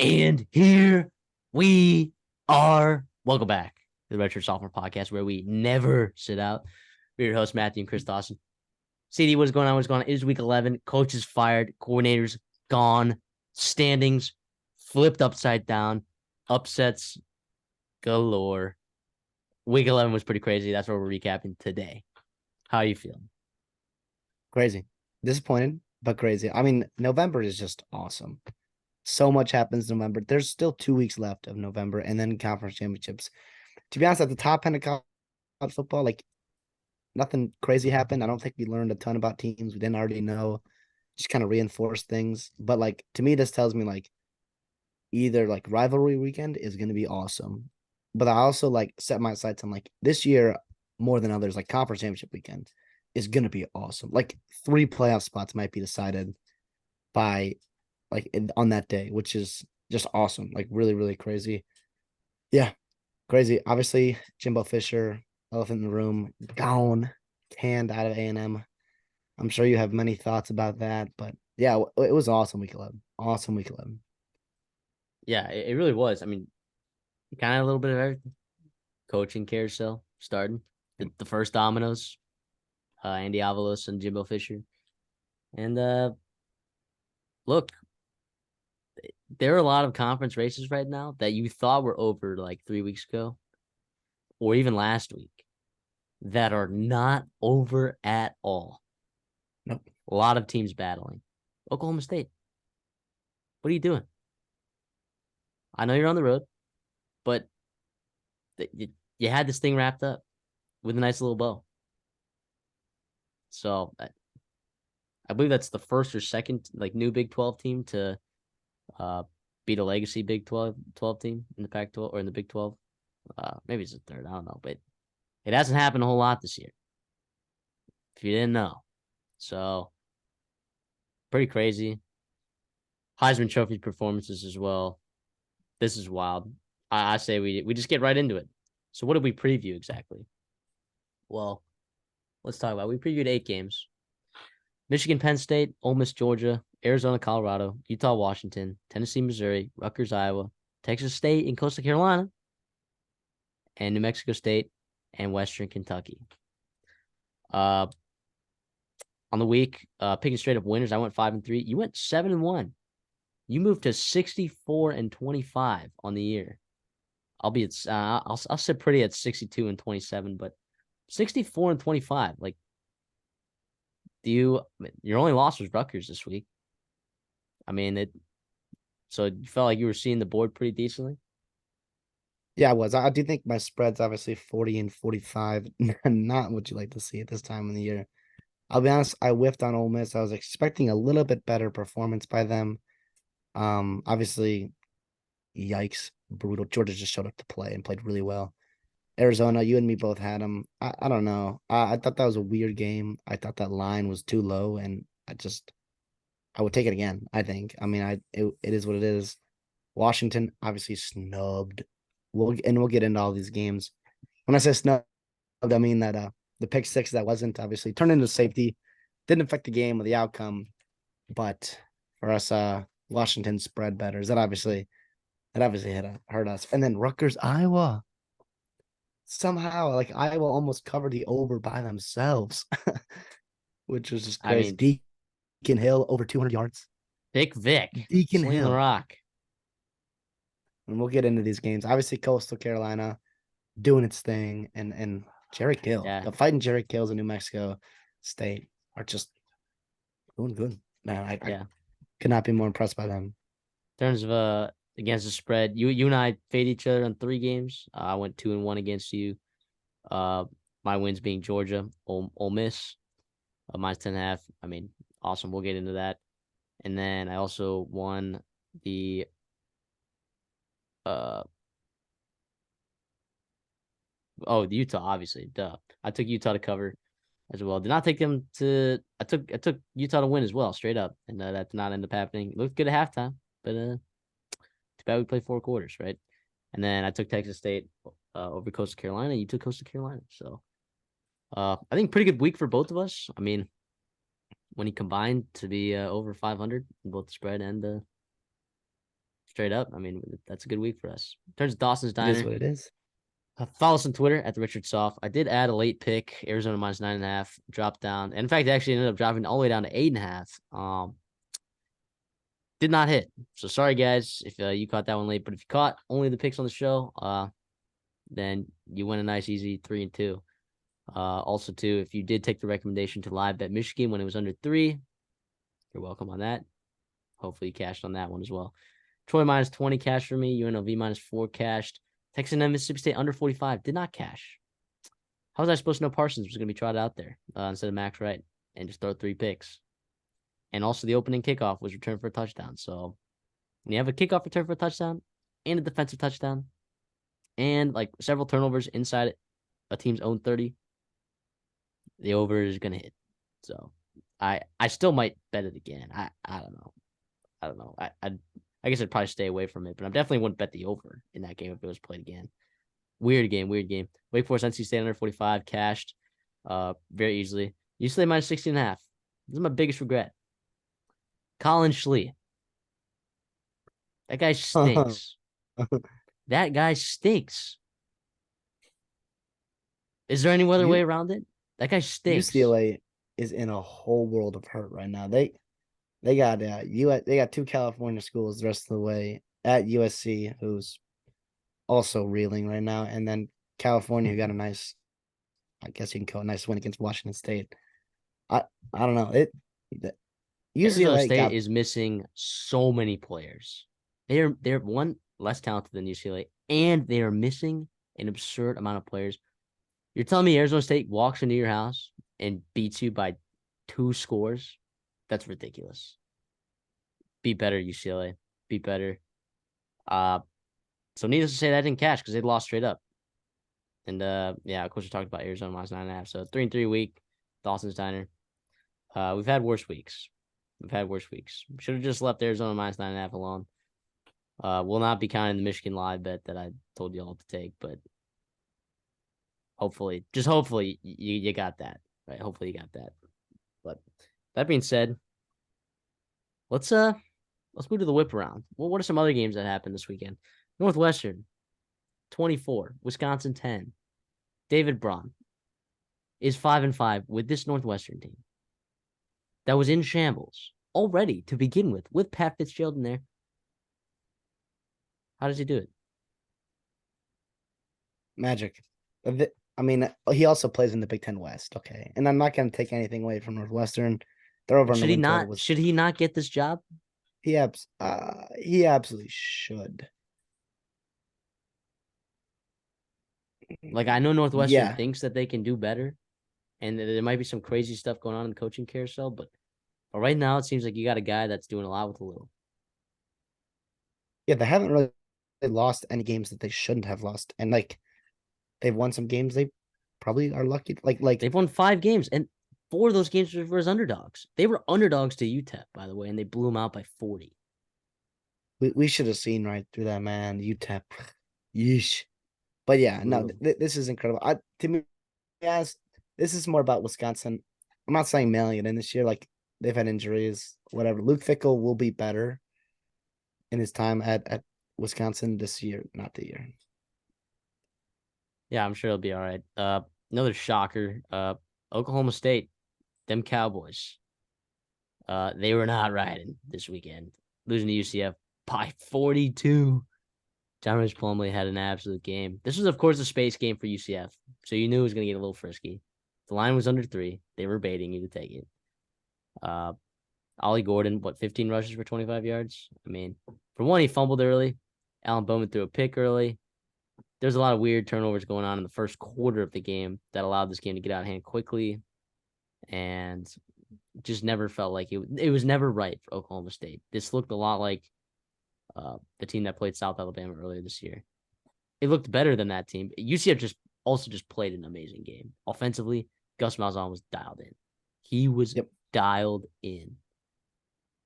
And here we are. Welcome back to the Redshirt Sophomore podcast, where we never sit out. We're your hosts, Matthew and Chris Dawson. CD, what is going on? What's going on? It is week 11. Coaches fired. Coordinators gone. Standings flipped upside down. Upsets galore. Week 11 was pretty crazy. That's what we're recapping today. How are you feeling? Crazy. Disappointed, but crazy. I mean, November is just awesome. So much happens in November. There's still 2 weeks left of November and then conference championships. To be honest, at the top end of college football, like nothing crazy happened. I don't think we learned a ton about teams we didn't already know. Just kind of reinforced things. But like to me, this tells me like either like rivalry weekend is gonna be awesome. But I also like set my sights on like this year more than others, like conference championship weekend is gonna be awesome. Like 3 playoff spots might be decided by on that day, which is just awesome. Like really, really crazy. Yeah, crazy. Obviously, Jimbo Fisher, elephant in the room, gone, canned out of A&M. I'm sure you have many thoughts about that, but yeah, it was awesome week 11. Awesome week 11. Yeah, it really was. I mean, kind of a little bit of everything. Coaching carousel starting. The first dominoes, Andy Avalos and Jimbo Fisher. And look, there are a lot of conference races right now that you thought were over like 3 weeks ago or even last week that are not over at all. Nope. A lot of teams battling. Oklahoma State, what are you doing? I know you're on the road, but you had this thing wrapped up with a nice little bow. So I believe that's the first or second like new Big 12 team to beat a legacy Big 12 team in the Pac-12 or in the Big 12. Maybe it's the third. I don't know, but it hasn't happened a whole lot this year. If you didn't know, so pretty crazy. Heisman Trophy performances as well. This is wild. I say we just get right into it. So what did we preview exactly? Well, let's talk about it. We previewed 8 games. Michigan, Penn State, Ole Miss, Georgia, Arizona, Colorado, Utah, Washington, Tennessee, Missouri, Rutgers, Iowa, Texas State, and Coastal Carolina, and New Mexico State and Western Kentucky. On the week, picking straight up winners, I went 5-3. You went 7-1. You moved to 64-25 on the year. I'll sit pretty at 62-27, but 64-25. Like, your only loss was Rutgers this week. I mean, so you felt like you were seeing the board pretty decently? Yeah, I was. I do think my spread's obviously 40-45. Not what you like to see at this time of the year. I'll be honest, I whiffed on Ole Miss. I was expecting a little bit better performance by them. Obviously, yikes, brutal. Georgia just showed up to play and played really well. Arizona, you and me both had them. I don't know. I thought that was a weird game. I thought that line was too low, and I would take it again. I think. I mean, it is what it is. Washington obviously snubbed. We'll get into all these games. When I say snubbed, I mean that the pick six that wasn't obviously turned into safety didn't affect the game or the outcome, but for us, Washington spread betters that obviously hurt us. And then Rutgers, Iowa. Somehow, like Iowa almost covered the over by themselves, which was just I crazy. mean, Deacon Hill over 200 yards. Vic Deacon slinging the Hill. rock. And we'll get into these games. Obviously, Coastal Carolina doing its thing, and Jerry Kill, Yeah. the fighting Jerry Kills in New Mexico State are just doing good. Man, I Yeah. could not be more impressed by them. In terms of against the spread, you and I fade each other on 3 games. I went 2-1 against you. Uh, my wins being Georgia, Ole Miss, minus 10.5. I mean, awesome. We'll get into that. And then I also won the uh the Utah, obviously. Duh. I took Utah to cover as well. Did not take them to I took Utah to win as well, straight up. And that did not end up happening. It looked good at halftime, but too bad we played 4 quarters, right? And then I took Texas State over Coastal Carolina. You took Coastal Carolina. So I think pretty good week for both of us. I mean, when he combined to be over 500 in both the spread and straight up. I mean, that's a good week for us. In terms of Dawson's It is Diner, what it is. follow us on Twitter at the Redshirt Soft. I did add a late pick, Arizona minus 9.5, dropped down. And in fact, it actually ended up dropping all the way down to 8.5. Did not hit. So sorry, guys, if you caught that one late. But if you caught only the picks on the show, then you win a nice, easy 3-2. Also, too, if you did take the recommendation to live bet Michigan when it was under 3, you're welcome on that. Hopefully, you cashed on that one as well. Troy minus 20 cash for me. UNLV minus 4 cashed. Texas and Mississippi State under 45 did not cash. How was I supposed to know Parsons was going to be trotted out there instead of Max Wright and just throw 3 picks? And also, the opening kickoff was returned for a touchdown. So, when you have a kickoff return for a touchdown and a defensive touchdown and like several turnovers inside a team's own 30, the over is going to hit. So, I still might bet it again. I don't know. I guess I'd probably stay away from it, but I definitely wouldn't bet the over in that game if it was played again. Weird game. Wake Forest, NC State under 45, cashed very easily. UCLA minus 16.5. This is my biggest regret. Colin Schlee. That guy stinks. That guy stinks. Is there any other way around it? That guy stinks. UCLA is in a whole world of hurt right now. They got they got 2 California schools the rest of the way at USC, who's also reeling right now, and then California, who got a nice, I guess you can call it a nice win against Washington State. I don't know it. Arizona UCLA State is missing so many players. They're one less talented than UCLA, and they are missing an absurd amount of players. You're telling me Arizona State walks into your house and beats you by 2 scores? That's ridiculous. Be better, UCLA. Be better. So needless to say, that didn't cash because they lost straight up. And yeah, of course we talked about Arizona minus 9.5. So 3-3 week, Dawson's Diner. We've had worse weeks. Should have just left Arizona minus 9.5 alone. Will not be counting the Michigan live bet that I told you all to take, but hopefully you got that. Right? Hopefully you got that. But that being said, let's move to the whip around. Well, what are some other games that happened this weekend? Northwestern 24, Wisconsin 10. David Braun is 5-5 with this Northwestern team that was in shambles already to begin with Pat Fitzgerald in there. How does he do it? Magic. I mean, he also plays in the Big Ten West. Okay, and I'm not going to take anything away from Northwestern. They're over on the win total. Should he not get this job? He absolutely should. Like, I know Northwestern thinks that they can do better, and there might be some crazy stuff going on in the coaching carousel, but right now it seems like you got a guy that's doing a lot with a little. Yeah, they haven't really lost any games that they shouldn't have lost, and like they've won some games they probably are lucky. Like they've won 5 games, and 4 of those games were as underdogs. They were underdogs to UTEP, by the way, and they blew them out by 40. We should have seen right through that, man. UTEP, yeesh. But yeah, no, this is incredible. To me, honest, this is more about Wisconsin. I'm not saying mailing it in this year. Like they've had injuries, whatever. Luke Fickell will be better in his time at Wisconsin this year, not the year. Yeah, I'm sure it'll be all right. Another shocker. Oklahoma State, them Cowboys. They were not riding this weekend, losing to UCF by 42. John Rich Plumlee had an absolute game. This was, of course, a space game for UCF, so you knew it was going to get a little frisky. The line was under 3. They were baiting you to take it. Ollie Gordon, 15 rushes for 25 yards? I mean, for one, he fumbled early. Alan Bowman threw a pick early. There's a lot of weird turnovers going on in the first quarter of the game that allowed this game to get out of hand quickly, and just never felt like it was never right for Oklahoma State. This looked a lot like the team that played South Alabama earlier this year. It looked better than that team. UCF just played an amazing game. Offensively, Gus Malzahn was dialed in. He was dialed in.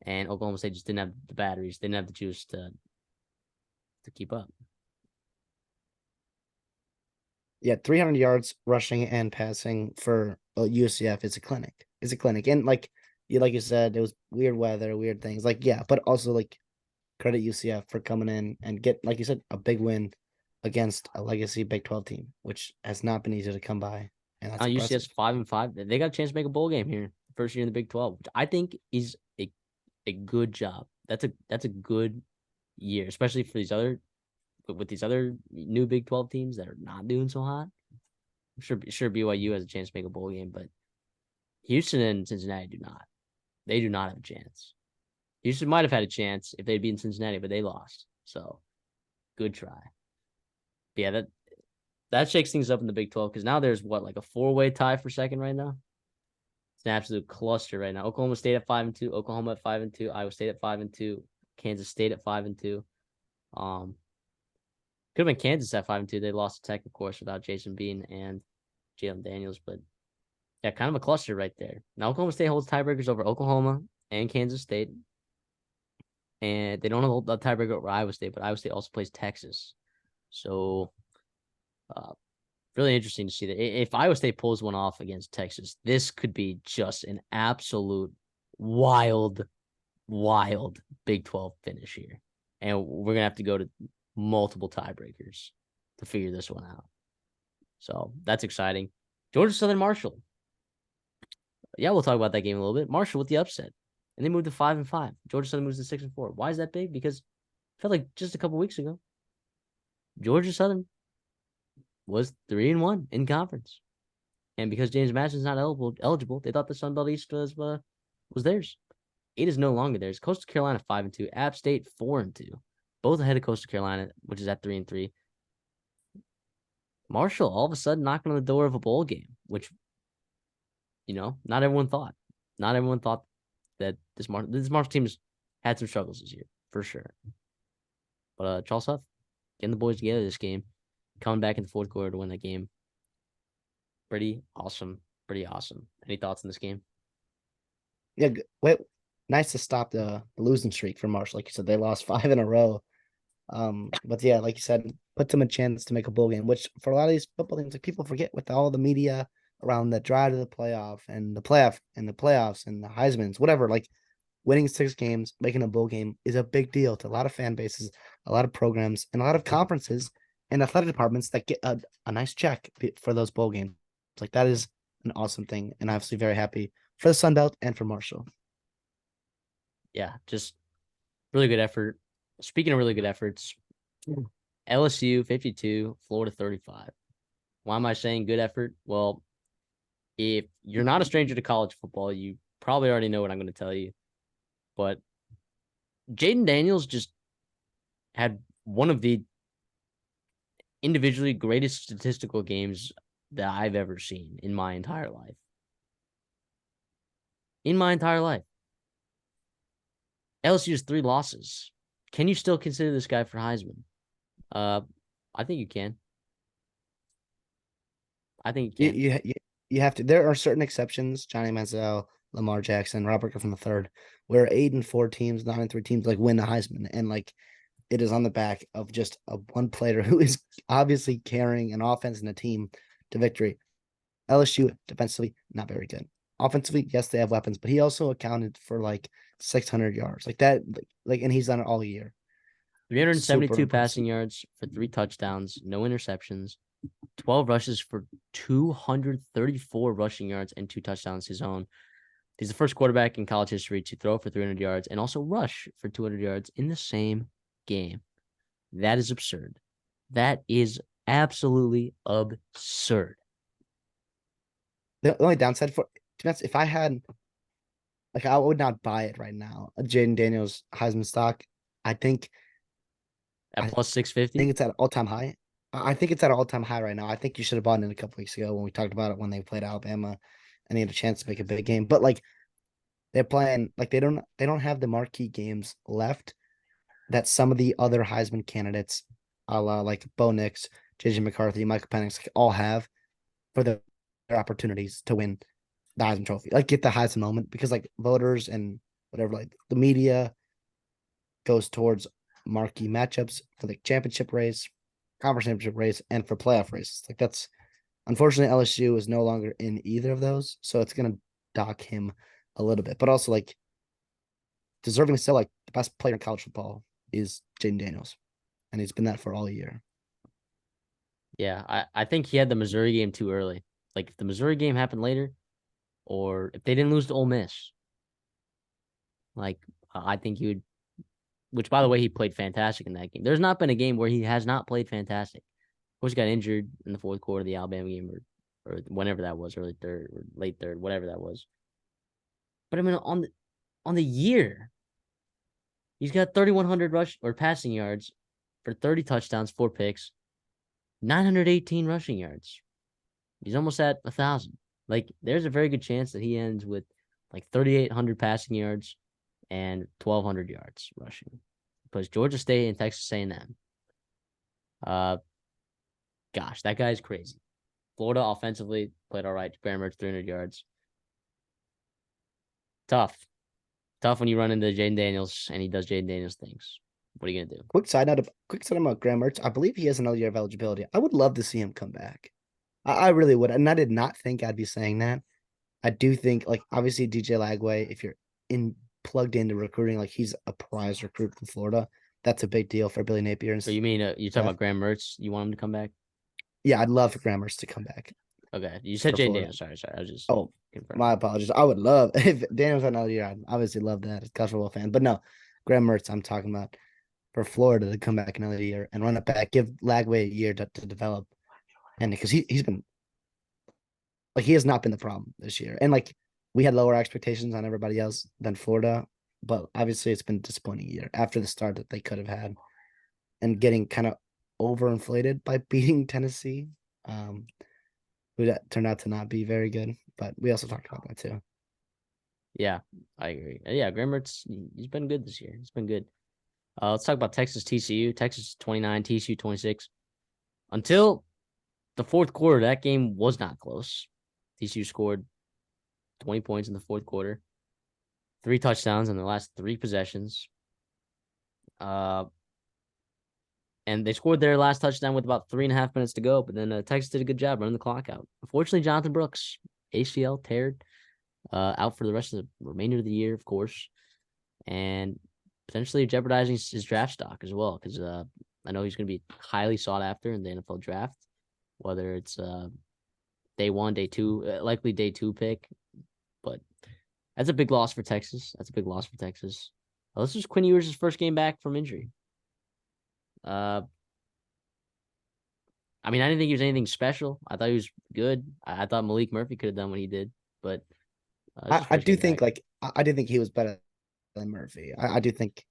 And Oklahoma State just didn't have the batteries. They didn't have the juice to keep up. Yeah, 300 yards rushing and passing for UCF is a clinic. And like you said, it was weird weather, weird things. Like, yeah, but also like credit UCF for coming in and get, like you said, a big win against a legacy Big 12 team, which has not been easy to come by. And that's UCS impressive. 5-5. They got a chance to make a bowl game here, first year in the Big 12, which I think is a good job. That's a good year, especially for these other with these other new Big 12 teams that are not doing so hot. I'm sure BYU has a chance to make a bowl game, but Houston and Cincinnati do not. They do not have a chance. Houston might have had a chance if they'd beaten Cincinnati, but they lost. So good try. But yeah, that shakes things up in the Big 12 because now there's what, like a 4-way tie for second right now. It's an absolute cluster right now. Oklahoma State at 5-2, Oklahoma at 5-2, Iowa State at 5-2, Kansas State at 5-2. Could have been Kansas at 5-2. They lost to Tech, of course, without Jason Bean and Jalen Daniels, but yeah, kind of a cluster right there. Now Oklahoma State holds tiebreakers over Oklahoma and Kansas State, and they don't hold the tiebreaker over Iowa State, but Iowa State also plays Texas. So, really interesting to see that. If Iowa State pulls one off against Texas, this could be just an absolute wild Big 12 finish here. And we're going to have to go to multiple tiebreakers to figure this one out. So that's exciting. Georgia Southern Marshall. Yeah, we'll talk about that game a little bit. Marshall with the upset. And they moved to 5-5. Georgia Southern moves to 6-4. Why is that big? Because it felt like just a couple weeks ago, Georgia Southern was 3-1 in conference. And because James Madison's not eligible, they thought the Sun Belt East was theirs. It is no longer theirs. Coastal Carolina 5-2, App State 4-2, both ahead of Coastal Carolina, which is at 3-3. Marshall all of a sudden knocking on the door of a bowl game, which not everyone thought. Not everyone thought that this Marshall team has had some struggles this year for sure. But Charles Huff getting the boys together this game, coming back in the fourth quarter to win that game. Pretty awesome. Any thoughts on this game? Yeah, wait, nice to stop the losing streak for Marshall. Like you said, they lost 5 in a row. But yeah, like you said, put them a chance to make a bowl game, which for a lot of these football teams, like people forget with all the media around the drive to the playoff and the playoffs and the Heisman's, whatever, like winning 6 games, making a bowl game is a big deal to a lot of fan bases, a lot of programs, and a lot of conferences and athletic departments that get a nice check for those bowl games. Like that is an awesome thing, and obviously very happy for the Sun Belt and for Marshall. Yeah, just really good effort. Speaking of really good efforts, LSU 52, Florida 35. Why am I saying good effort? Well, if you're not a stranger to college football, you probably already know what I'm going to tell you. But Jaden Daniels just had one of the individually greatest statistical games that I've ever seen in my entire life. LSU has 3 losses. Can you still consider this guy for Heisman? I think you can. You have to. There are certain exceptions. Johnny Manziel, Lamar Jackson, Robert Griffin III, where 8-4 teams, 9-3 teams like win the Heisman, and like it is on the back of just a one player who is obviously carrying an offense and a team to victory. LSU defensively not very good. Offensively, yes, they have weapons, but he also accounted for like 600 yards, like that, and he's done it all year. 372 passing yards for 3 touchdowns, no interceptions, 12 rushes for 234 rushing yards and 2 touchdowns his own. He's the first quarterback in college history to throw for 300 yards and also rush for 200 yards in the same game. That is absurd. That is absolutely absurd. The only downside for if I had, like, I would not buy it right now. A Jaden Daniels Heisman stock, I think at plus 650. I think it's at an all-time high. I think it's at an all-time high right now. I think you should have bought it a couple weeks ago when we talked about it when they played Alabama and they had a chance to make a big game. But like they're playing, like they don't have the marquee games left that some of the other Heisman candidates, a la like Bo Nix, JJ McCarthy, Michael Penix, all have for their opportunities to win the Heisman Trophy, like get the Heisman moment, because like voters and whatever, like the media goes towards marquee matchups for the championship race, conference championship race, and for playoff races. Like that's unfortunately LSU is no longer in either of those, so it's gonna dock him a little bit, but also like deserving still like the best player in college football is Jaden Daniels, and he's been that for all year. Yeah, I think he had the Missouri game too early. Like if the Missouri game happened later, or if they didn't lose to Ole Miss, like I think he would. Which, by the way, he played fantastic in that game. There's not been a game where he has not played fantastic. Of course, he got injured in the fourth quarter of the Alabama game, or whenever that was, early third or late third, whatever that was. But I mean, on the year, he's got 3,100 rush or passing yards for 30 touchdowns, 4 picks, 918 rushing yards. He's almost at 1,000. Like, there's a very good chance that he ends with like 3,800 passing yards and 1,200 yards rushing. Because Georgia State and Texas A&M. Gosh, that guy's crazy. Florida offensively played all right. Graham Mertz 300 yards. Tough. Tough when you run into Jaden Daniels and he does Jaden Daniels things. What are you gonna do? Quick side note about Graham Mertz. I believe he has another year of eligibility. I would love to see him come back. I really would. And I did not think I'd be saying that. I do think, like, obviously DJ Lagway, if you're plugged into recruiting, like he's a prize recruit from Florida. That's a big deal for Billy Napier. And So you mean you're talking about Graham Mertz? You want him to come back? Yeah, I'd love for Graham Mertz to come back. Okay, you said for Jaden Florida. Daniels. Sorry. I was just confirming. My apologies. I would love if Daniels had another year. I'd obviously love that as a college football fan. But no, Graham Mertz, I'm talking about for Florida to come back another year and run it back, give Lagway a year to develop. And because he's been like he has not been the problem this year. And like we had lower expectations on everybody else than Florida, but obviously it's been a disappointing year after the start that they could have had and getting kind of overinflated by beating Tennessee. Who that turned out to not be very good, but we also talked about that too. Yeah, I agree. Yeah, Graham Mertz, he's been good this year. He's been good. Let's talk about Texas TCU. Texas 29, TCU 26. Until the fourth quarter, that game was not close. TCU scored 20 points in the fourth quarter, 3 touchdowns in the last 3 possessions. And they scored their last touchdown with about 3.5 minutes to go. But then Texas did a good job running the clock out. Unfortunately, Jonathan Brooks, ACL teared, out for the rest of the remainder of the year, of course, and potentially jeopardizing his draft stock as well. Because I know he's going to be highly sought after in the NFL draft, whether it's day 1, day 2, likely day 2 pick. But that's a big loss for Texas. This is Quinn Ewers' first game back from injury. I mean, I didn't think he was anything special. I thought he was good. I thought Malik Murphy could have done what he did, but I do think I do think he was better than Murphy. I do think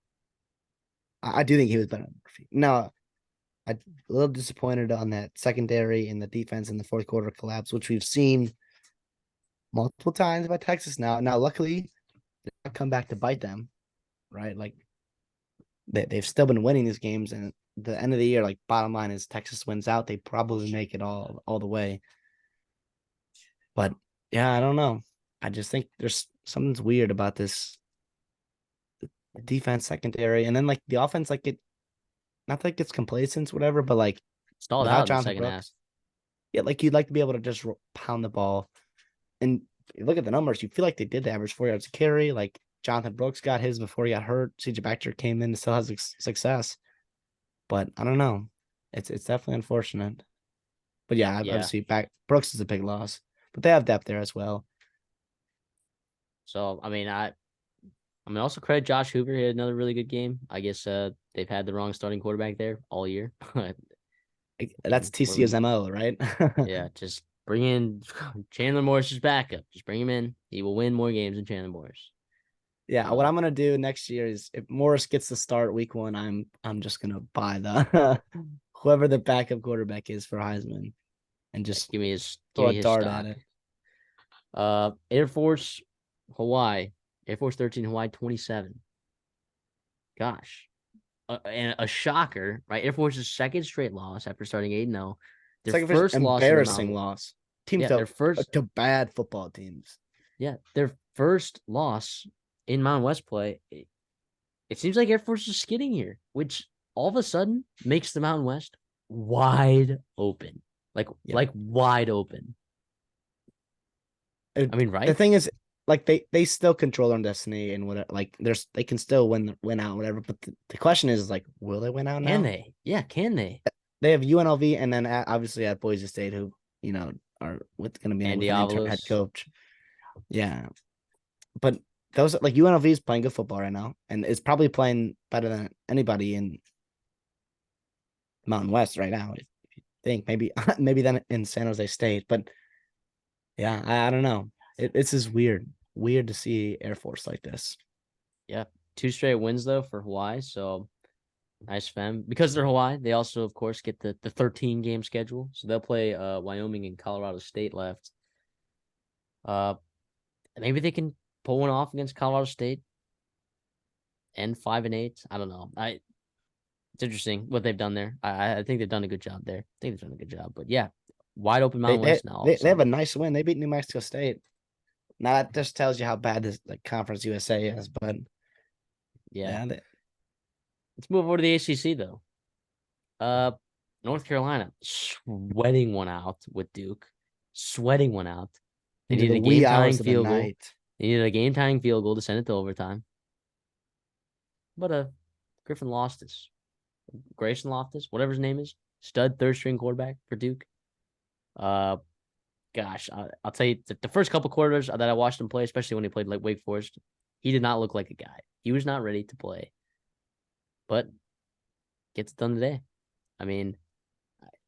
he was better than Murphy. Now, I'm a little disappointed on that secondary and the defense in the fourth quarter collapse, which we've seen multiple times by Texas now. Now, luckily, they come back to bite them, right? Like they've still been winning these games, and the end of the year, like bottom line is Texas wins out. They probably make it all the way. But yeah, I don't know. I just think there's something's weird about this defense secondary, and then like the offense, like it, not that it gets complacent, whatever, but like stalled without out in the Jonathan second half. Brooks, yeah, like you'd like to be able to just pound the ball, and you look at the numbers, you feel like they did average 4 yards a carry. Like Jonathan Brooks got his before he got hurt. CJ Baxter came in and still has success, but I don't know. It's definitely unfortunate. But yeah, obviously Brooks is a big loss, but they have depth there as well. So I mean, also credit Josh Hoover. He had another really good game. I guess they've had the wrong starting quarterback there all year. That's TCU's MO, right? Yeah, just bring in Chandler Morris's backup. Just bring him in. He will win more games than Chandler Morris. Yeah, what I'm gonna do next year is if Morris gets to start week 1, I'm just gonna buy the whoever the backup quarterback is for Heisman, and just give me his dart stock. at it. Air Force Hawaii, Air Force 13, Hawaii 27. Gosh, and a shocker, right? Air Force's second straight loss after starting 8-0. Their first embarrassing loss. Teams to bad football teams. Yeah, their first loss in Mountain West play. It seems like Air Force is skidding here, which all of a sudden makes the Mountain West wide open, like wide open. I mean, right? The thing is, like they still control their own destiny and whatever. Like they can still win out whatever. But the question is like, will they win out Can now? they? Yeah, can they? They have UNLV and then obviously at Boise State, who are what's going to be And with an intern head Diabolos. coach. Yeah, but those like UNLV is playing good football right now, and is probably playing better than anybody in Mountain West right now. I think maybe then in San Jose State, but yeah, I don't know. It's just weird to see Air Force like this. Yeah. 2 straight wins though for Hawaii. So nice for them. Because they're Hawaii, they also, of course, get the 13 game schedule. So they'll play Wyoming and Colorado State left. Uh maybe they can pull one off against Colorado State and 5-8. I don't know. It's interesting what they've done there. I think they've done a good job there. I think they've done a good job. But yeah, wide open They Mountain they West now all of they, a they have a sudden. nice win. They beat New Mexico State. Now that just tells you how bad this like Conference USA is. But Yeah. yeah, Let's move over to the ACC though. Uh, North Carolina sweating one out with Duke, sweating one out. They into needed the a wee game tying hours of the field goal. night. They needed a game tying field goal to send it to overtime. But Griffin Loftus, Grayson Loftus, whatever his name is, stud third string quarterback for Duke. Uh, gosh, I'll tell you the first couple quarters that I watched him play, especially when he played like Wake Forest, he did not look like a guy. He was not ready to play, but gets it done today. I mean,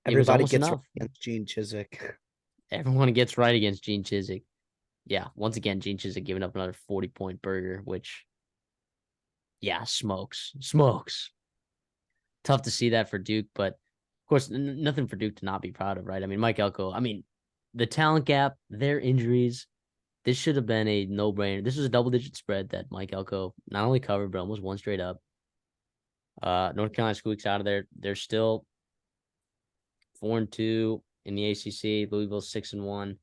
it was Everybody almost gets right enough. against Gene Chiswick. Everyone gets right against Gene Chizik. Yeah, once again, Gene Chizik giving up another 40-point burger, which, yeah, smokes. Tough to see that for Duke, but of course, nothing for Duke to not be proud of, right? I mean, Mike Elko, I mean, the talent gap, their injuries, this should have been a no-brainer. This was a double-digit spread that Mike Elko not only covered, but almost won straight up. North Carolina squeaks out of there. They're still 4-2 in the ACC. Louisville's 6-1.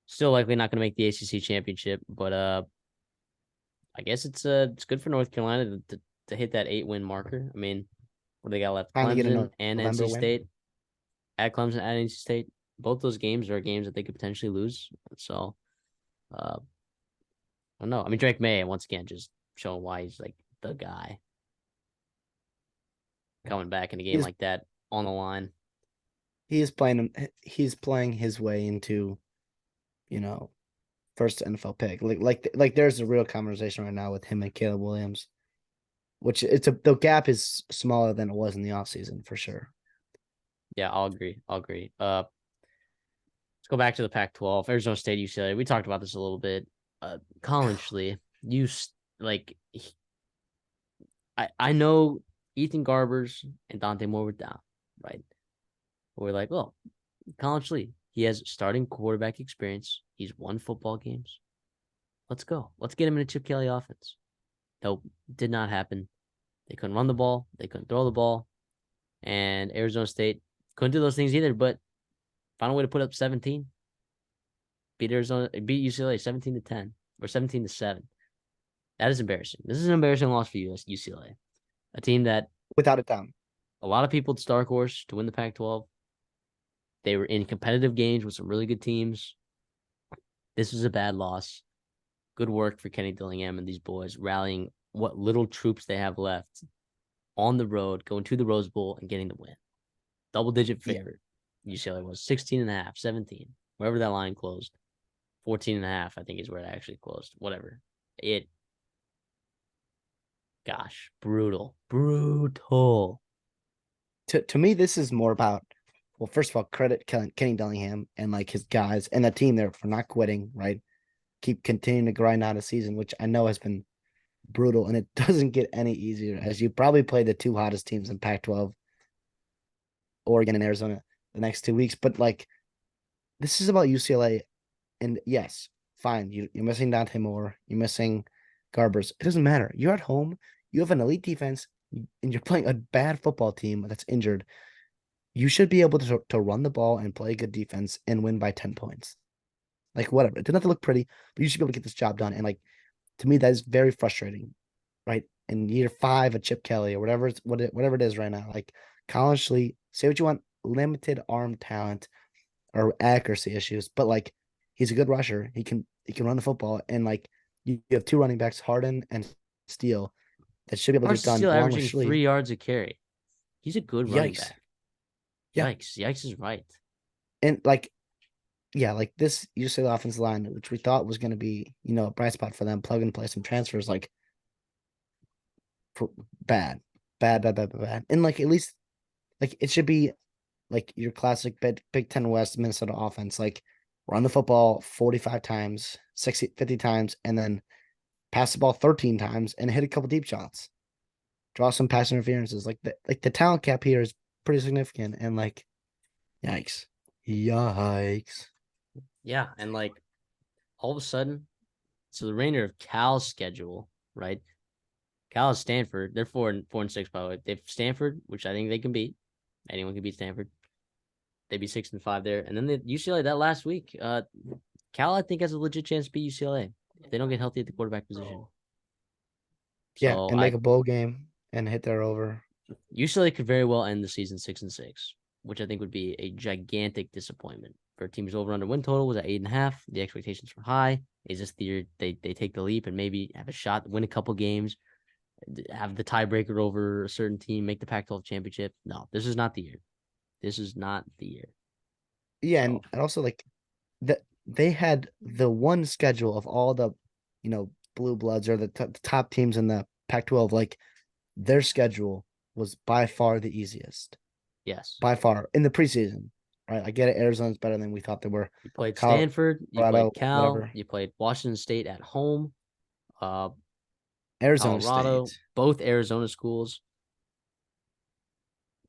Still likely not going to make the ACC championship, but I guess it's good for North Carolina to hit that 8-win marker. I mean, what do they got left? Finally get Clemson a and November NC win. State. At Clemson at NC State. Both those games are games that they could potentially lose. So I don't know. I mean, Drake May once again just showing why he's like the guy coming back in a game He's like that on the line. he's playing his way into, you know, first NFL pick. Like there's a real conversation right now with him and Caleb Williams, which the gap is smaller than it was in the offseason for sure. Yeah, I'll agree. Let's go back to the Pac-12. Arizona State, UCLA. We talked about this a little bit. Colin Schley, like I know Ethan Garbers and Dante Moore were down, right? But we're like, well, Colin Schley, he has starting quarterback experience. He's won football games. Let's go. Let's get him in a Chip Kelly offense. Nope, did not happen. They couldn't run the ball. They couldn't throw the ball. And Arizona State couldn't do those things either, but found a way to put up 17. Beat UCLA 17-10 or 17-7. That is embarrassing. This is an embarrassing loss for UCLA, a team that Without a doubt. a lot of people Dark Horse to win the Pac-12. They were in competitive games with some really good teams. This was a bad loss. Good work for Kenny Dillingham and these boys rallying what little troops they have left on the road, going to the Rose Bowl and getting the win. Double-digit Yeah. favorite. UCLA was 16.5, 17, wherever that line closed. 14.5, I think is where it actually closed. Whatever. Gosh, brutal. To me, this is more about, well, first of all, credit Kenny Dillingham and like his guys and the team there for not quitting, right? Keep continuing to grind out a season, which I know has been brutal, and it doesn't get any easier as you probably play the two hottest teams in Pac-12, Oregon and Arizona, the next 2 weeks. But like, this is about UCLA, and yes, fine, you're missing Dante Moore, you're missing Garbers. It doesn't matter. You're at home. You have an elite defense, and you're playing a bad football team that's injured. You should be able to run the ball and play good defense and win by 10 points. Like, whatever. It doesn't have to look pretty, but you should be able to get this job done. And like, to me, that is very frustrating, right? In year 5 of Chip Kelly or whatever it is right now, like Colin Schley, say what you want, limited arm talent or accuracy issues, but like he's a good rusher. He can You can run the football, and like you have two running backs, Harden and Steele, that should be able to get Parsons done still along with averaging Schley. 3 yards a carry. He's a good running Yikes. back. Yeah. Yikes. Yikes is right. And like, yeah, like this UCLA offensive line, which we thought was going to be, a bright spot for them, plug and play some transfers, like bad, bad, bad, bad, bad, bad. And like, at least, like, it should be like your classic Big Ten West Minnesota offense, like run the football 45 times, 60, 50 times, and then pass the ball 13 times and hit a couple deep shots. Draw some pass interferences. Like the talent cap here is pretty significant. And like, yikes. Yikes. Yeah. And like all of a sudden, so the remainder of Cal's schedule, right? Cal is Stanford. They're 4-6, by the way. They have Stanford, which I think they can beat. Anyone can beat Stanford. They'd be 6-5 there. And then the UCLA that last week. Cal, I think, has a legit chance to beat UCLA if they don't get healthy at the quarterback position. Yeah, So and make a bowl game and hit their over. UCLA could very well end the season 6-6, which I think would be a gigantic disappointment for teams. Over under win total was at 8.5. The expectations were high. Is this the year they take the leap and maybe have a shot, win a couple games, have the tiebreaker over a certain team, make the Pac-12 championship? No, this is not the year. This is not the year. Yeah, So, and also like they had the one schedule of all the, blue bloods or the top teams in the Pac-12. Like their schedule was by far the easiest, yes. by far in the preseason. Right, I get it. Arizona's better than we thought they were. You played Colorado, Stanford, you played Cal, whatever. you played Washington State at home, Arizona Colorado, State. both Arizona schools.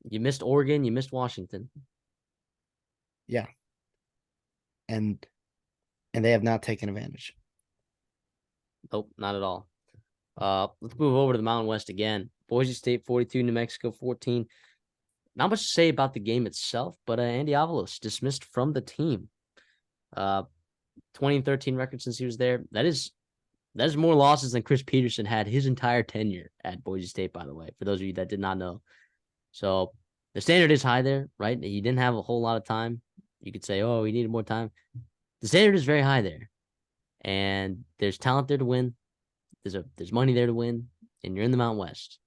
You missed Oregon, you missed Washington. Yeah, and they have not taken advantage. Nope, not at all. Let's move over to the Mountain West again. Boise State 42, New Mexico 14. Not much to say about the game itself, but Andy Avalos dismissed from the team. 20-13 record since he was there. That is more losses than Chris Peterson had his entire tenure at Boise State, by the way, for those of you that did not know. So the standard is high there, right? He didn't have a whole lot of time. You could say, oh, he needed more time. The standard is very high there. And there's talent there to win. There's money there to win, and you're in the Mountain West.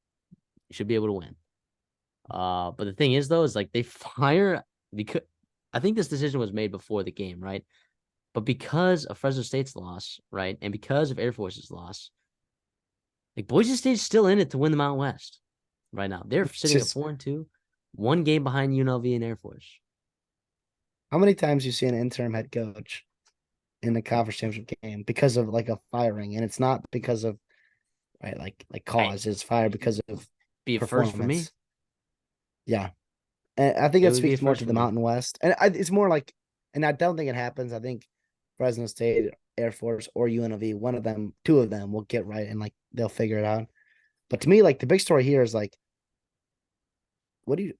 You should be able to win. But the thing is, though, is like they fire because I think this decision was made before the game, right? But because of Fresno State's loss, right, and because of Air Force's loss, like Boise State's still in it to win the Mountain West right now. They're sitting at 4-2, one game behind UNLV and Air Force. How many times you see an interim head coach in the conference championship game because of like a firing, and it's not because of right like cause. It's fired because of be a first for me. performance. Yeah, and I think it speaks more to the Mountain West, and it's more like, and I don't think it happens. I think Fresno State, Air Force, or UNLV, one of them, two of them will get right, and like they'll figure it out. But to me, like the big story here is like, what do you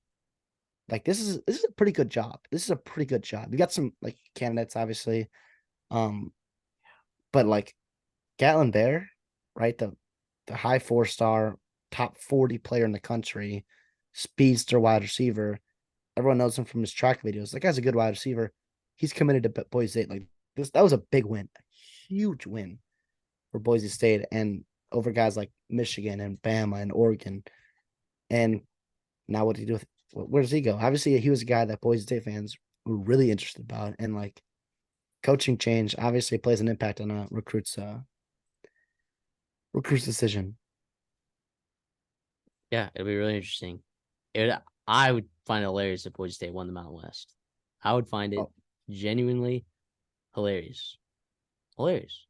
like? This is a pretty good job. This is a pretty good job. You got some like candidates, obviously. But like Gatlin Bear, right? The high 4-star, top 40 player in the country, speedster wide receiver. Everyone knows him from his track videos. That guy's a good wide receiver. He's committed to Boise State. Like this, that was a big win, a huge win for Boise State and over guys like Michigan and Bama and Oregon. And now what do you do with where does he go? Obviously, he was a guy that Boise State fans were really interested about, and like coaching change obviously plays an impact on a recruit's decision. Yeah, it'll be really interesting. I would find it hilarious if Boise State won the Mountain West. I would find it genuinely hilarious. Hilarious.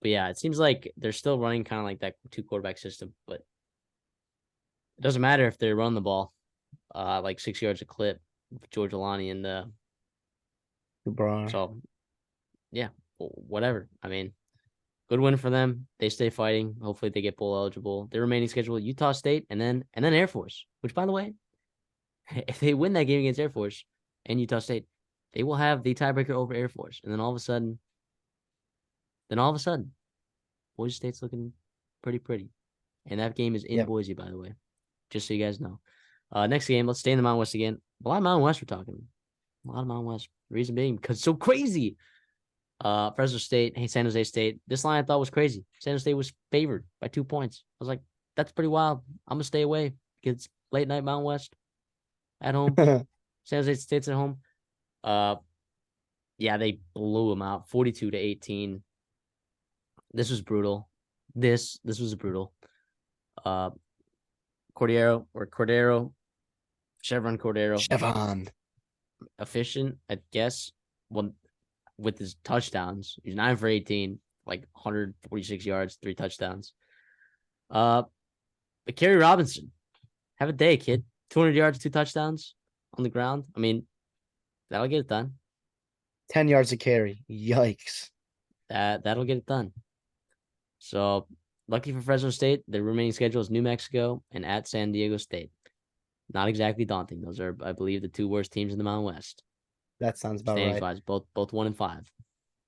But yeah, it seems like they're still running kind of like that 2-quarterback system, but it doesn't matter if they run the ball like 6 yards a clip with George Alani and so yeah, whatever. I mean, good win for them. They stay fighting. Hopefully they get bowl eligible. Their remaining schedule, Utah State and then Air Force, which by the way, if they win that game against Air Force and Utah State, they will have the tiebreaker over Air Force. And then all of a sudden, Boise State's looking pretty. And that game is in Boise, by the way, just so you guys know. Next game, let's stay in the Mountain West again. A lot of Mountain West we're talking. A lot of Mountain West. The reason being because it's so crazy. Fresno State, hey, San Jose State. This line I thought was crazy. San Jose State was favored by 2 points. I was like, that's pretty wild. I'm gonna stay away because late night Mountain West at home. San Jose State's at home. Uh, yeah, they blew them out, 42-18. This was brutal. This was brutal. Uh, Cordero, Chevron Cordero, Chevron. efficient, I guess. Well, with his touchdowns, he's 9 for 18, like 146 yards, 3 touchdowns. But Kerry Robinson, have a day, kid. 200 yards, 2 touchdowns on the ground. I mean, that'll get it done. 10 yards of carry. Yikes. That'll get it done. So lucky for Fresno State, their remaining schedule is New Mexico and at San Diego State. Not exactly daunting. Those are, I believe, the two worst teams in the Mountain West. That sounds about Standings right. wise, both 1-5.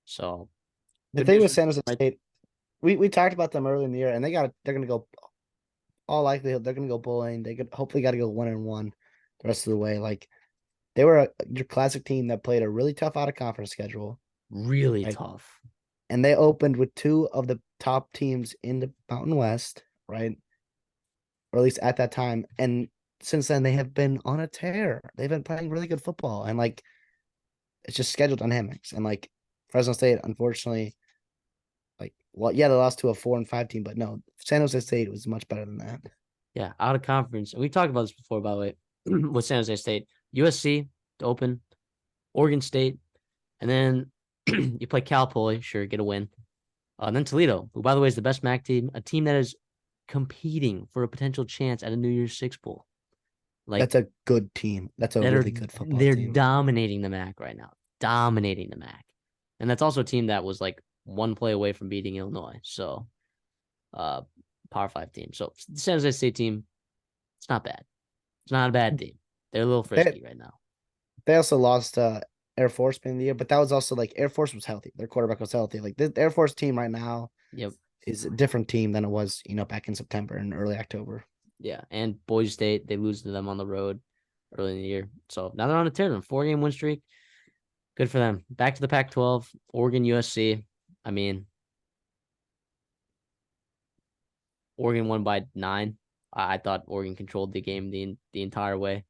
So The good thing news with for San Jose right. State, we talked about them early in the year, and they're gonna go all likelihood they're gonna go bowling. They could hopefully got to go 1-1 the rest of the way. Like they were your classic team that played a really tough out of conference schedule, Really right? tough. And they opened with two of the top teams in the Mountain West, right? Or at least at that time. And since then, they have been on a tear. They've been playing really good football, and like it's just schedule dynamics. And like Fresno State, unfortunately, like well, yeah, they lost to a 4-5 team, but no, San Jose State was much better than that. Yeah, out of conference. And we talked about this before, by the way, with San Jose State. USC to open, Oregon State, and then you play Cal Poly, sure, get a win. And then Toledo, who, by the way, is the best MAC team, a team that is competing for a potential chance at a New Year's Six bowl. Like That's a good team. That's a that are really good football they're team. dominating the MAC right now, dominating the MAC, and that's also a team that was like one play away from beating Illinois. So, Power Five team. So the San Jose State team, it's not bad. It's not a bad team. They're a little They frisky right now. they also lost Air Force being the year, but that was also like Air Force was healthy. Their quarterback was healthy. Like the Air Force team right now Yep. is a different team than it was, back in September and early October. Yeah. And Boise State, they lose to them on the road early in the year. So now they're on a tear. 4-game win streak. Good for them. Back to the Pac-12, Oregon, USC. I mean, Oregon won by 9. I thought Oregon controlled the game the entire way.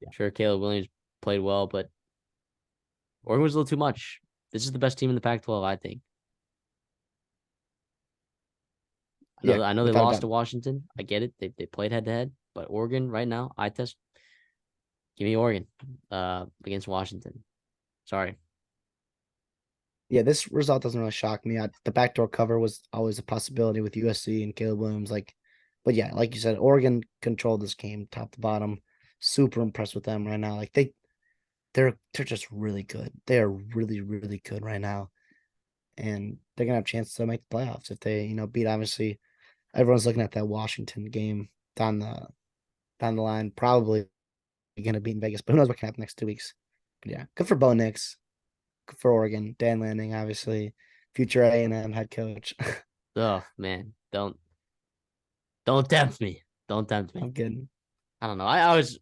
Yeah. Sure, Caleb Williams played well, but Oregon was a little too much. This is the best team in the Pac-12, I think. Yeah, I know they without a lost doubt. to Washington. I get it. They played head to head, but Oregon right now, I test. Give me Oregon against Washington. Sorry. Yeah, this result doesn't really shock me. The backdoor cover was always a possibility with USC and Caleb Williams. But yeah, like you said, Oregon controlled this game top to bottom. Super impressed with them right now. Like they're just really good. They are really, really good right now. And they're gonna have a chance to make the playoffs if they, beat obviously everyone's looking at that Washington game down the line, probably gonna beat in Vegas, but who knows what can happen next 2 weeks. But yeah, good for Bo Nix, good for Oregon, Dan Lanning, obviously, future A&M head coach. Oh man, don't tempt me. Don't tempt me. I'm kidding. I don't know. I was.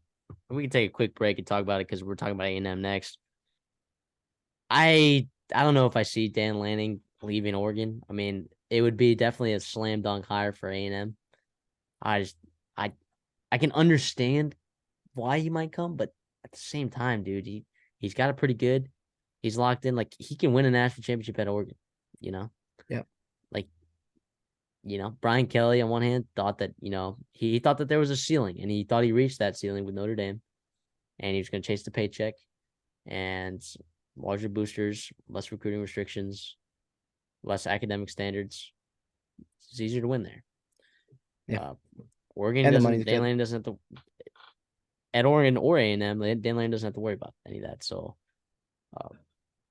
We can take a quick break and talk about it because we're talking about A&M next. I don't know if I see Dan Lanning leaving Oregon. I mean, it would be definitely a slam dunk hire for A&M. I just I I can understand why he might come, but at the same time, dude, he's got it pretty good. He's locked in. Like he can win a national championship at Oregon. You know, Yeah. like Brian Kelly on one hand thought that he thought that there was a ceiling, and he thought he reached that ceiling with Notre Dame, and he was going to chase the paycheck and larger boosters, less recruiting restrictions, less academic standards. It's easier to win there. Yeah. Oregon And the doesn't. money's Dan good. Lanning doesn't have to at Oregon or A&M. Dan Lanning doesn't have to worry about any of that. So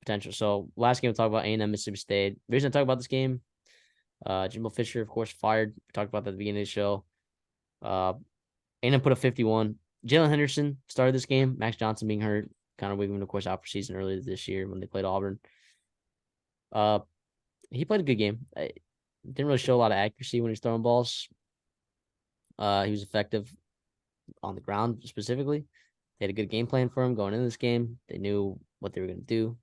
potential. So last game we'll talk about A&M Mississippi State. The reason I talk about this game, Jimbo Fisher, of course, fired. We talked about that at the beginning of the show. A&M put up 51. Jalen Henderson started this game. Max Johnson being hurt. Connor Wigman, of course, out for season earlier this year when they played Auburn. He played a good game. Didn't really show a lot of accuracy when he was throwing balls. He was effective on the ground specifically. They had a good game plan for him going into this game. They knew what they were going to do,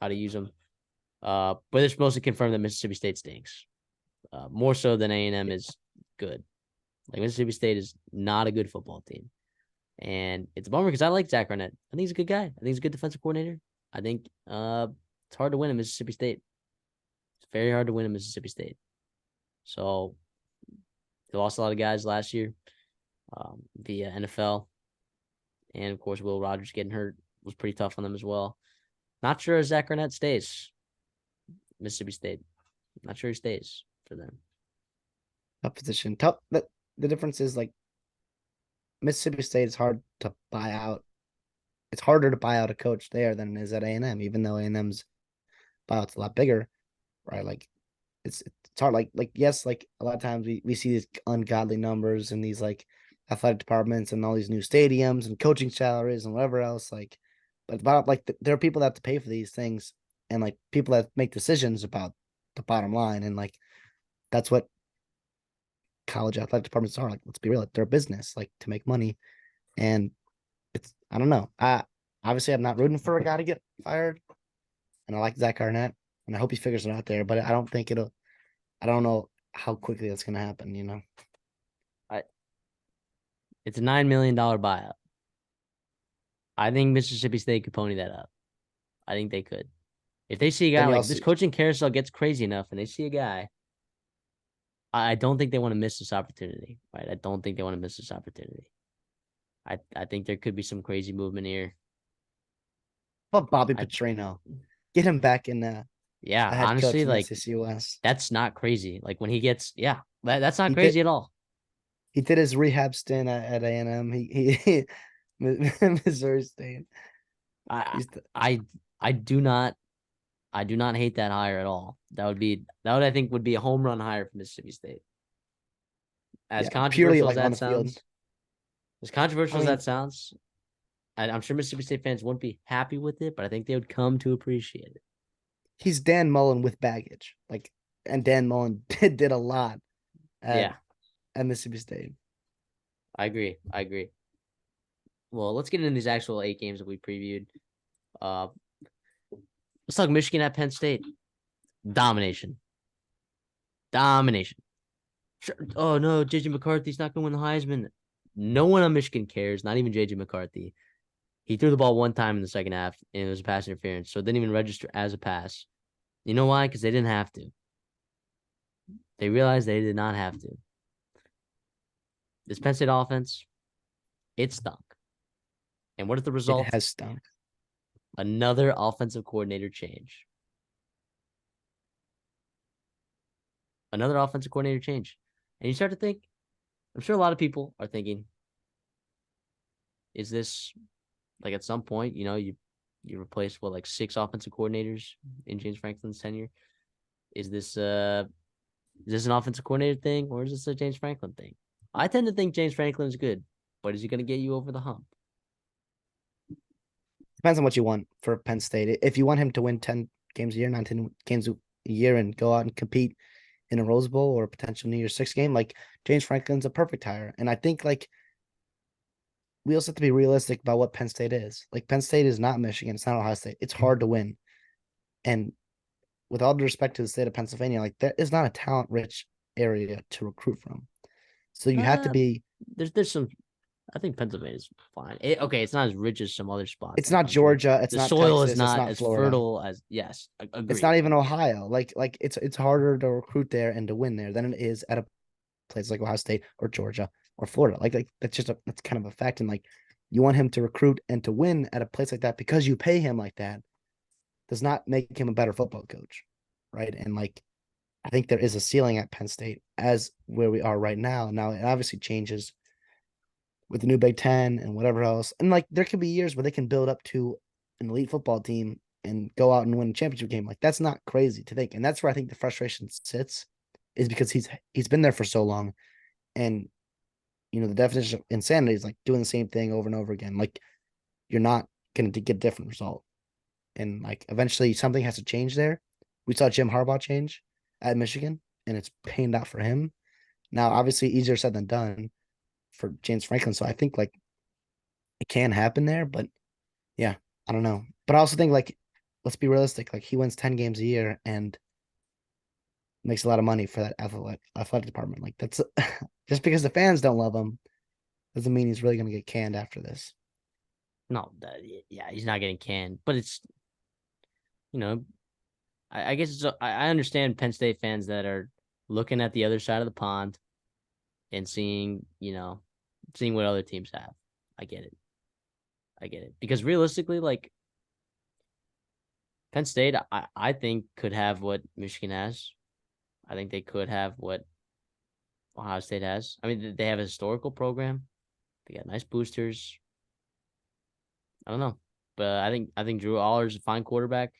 how to use him. But it's mostly confirmed that Mississippi State stinks. More so than A&M is good. Like Mississippi State is not a good football team. And it's a bummer because I like Zach Arnett. I think he's a good guy. I think he's a good defensive coordinator. I think it's hard to win in Mississippi State. It's very hard to win in Mississippi State. So they lost a lot of guys last year via NFL. And of course, Will Rogers getting hurt was pretty tough on them as well. Not sure if Zach Arnett stays. Mississippi State. Not sure he stays for them. Tough position. Tough. The difference is like Mississippi State is hard to buy out. It's harder to buy out a coach there than it is at A&M, even though A&M's buyout's a lot bigger, right? Like it's hard. Like yes, like a lot of times we see these ungodly numbers and these like athletic departments and all these new stadiums and coaching salaries and whatever else. Like, but about like there are people that have to pay for these things and like people that make decisions about the bottom line, and like that's what college athletic departments are. Like, let's be real, they're a business, like to make money. And it's I don't know. Obviously I'm not rooting for a guy to get fired. And I like Zach Arnett and I hope he figures it out there, but I don't know how quickly that's gonna happen, you know. It's a $9 million buyout. I think Mississippi State could pony that up. I think they could. If they see a guy like this coaching carousel gets crazy enough and they see a guy, I don't think they want to miss this opportunity, right? I don't think they want to miss this opportunity. I think there could be some crazy movement here. But Bobby Petrino, get him back in the head honestly, coach like SEC West. That's not crazy. Like when he gets, that's not crazy at all. He did his rehab stint at A&M. He Missouri State. I do not hate that hire at all. That would I think would be a home run hire for Mississippi State. As controversial as that sounds. As controversial as that sounds, I'm sure Mississippi State fans wouldn't be happy with it, but I think they would come to appreciate it. He's Dan Mullen with baggage. Like, and Dan Mullen did a lot at Mississippi State. I agree. Well, let's get into these actual 8 games that we previewed. Let's talk Michigan at Penn State. Domination. Sure. Oh no, JJ McCarthy's not going to win the Heisman. No one on Michigan cares, not even JJ McCarthy. He threw the ball one time in the second half, and it was a pass interference, so it didn't even register as a pass. You know why? Because they didn't have to. They realized they did not have to. This Penn State offense, it stunk. And what is the result? It has stunk. Another offensive coordinator change. And you start to think, I'm sure a lot of people are thinking, is this, like at some point, you replace like 6 offensive coordinators in James Franklin's tenure? Is this an offensive coordinator thing, or is this a James Franklin thing? I tend to think James Franklin's good, but is he going to get you over the hump? Depends on what you want for Penn State. If you want him to win 10 games a year, 19 games a year, and go out and compete in a Rose Bowl or a potential New Year's Six game, like James Franklin's a perfect hire. And I think like we also have to be realistic about what Penn State is. Like Penn State is not Michigan. It's not Ohio State. It's hard to win. And with all due respect to the state of Pennsylvania, like that is not a talent-rich area to recruit from. So you have to be. There's some. I think Pennsylvania's fine. It's not as rich as some other spots. It's not Georgia. It's not soil Texas, is not it's as Florida. fertile as agreed. It's not even Ohio. Like it's harder to recruit there and to win there than it is at a place like Ohio State or Georgia or Florida. Like that's kind of a fact. And like you want him to recruit and to win at a place like that because you pay him like that does not make him a better football coach, right? And like I think there is a ceiling at Penn State as where we are right now. Now it obviously changes with the new Big Ten and whatever else. And like there could be years where they can build up to an elite football team and go out and win a championship game. Like that's not crazy to think. And that's where I think the frustration sits, is because he's been there for so long. And the definition of insanity is like doing the same thing over and over again. Like you're not going to get a different result. And like eventually something has to change there. We saw Jim Harbaugh change at Michigan, and it's panned out for him. Now, obviously easier said than done for James Franklin. So I think like it can happen there, but yeah, I don't know. But I also think like let's be realistic. Like he wins 10 games a year and makes a lot of money for that athletic department. Like that's just because the fans don't love him doesn't mean he's really going to get canned after this. No, yeah, he's not getting canned, but it's you know, I guess I understand Penn State fans that are looking at the other side of the pond and seeing what other teams have. I get it. I get it because realistically, like Penn State, I think could have what Michigan has. I think they could have what Ohio State has. I mean, they have a historical program. They got nice boosters. I don't know, but I think Drew Aller's a fine quarterback.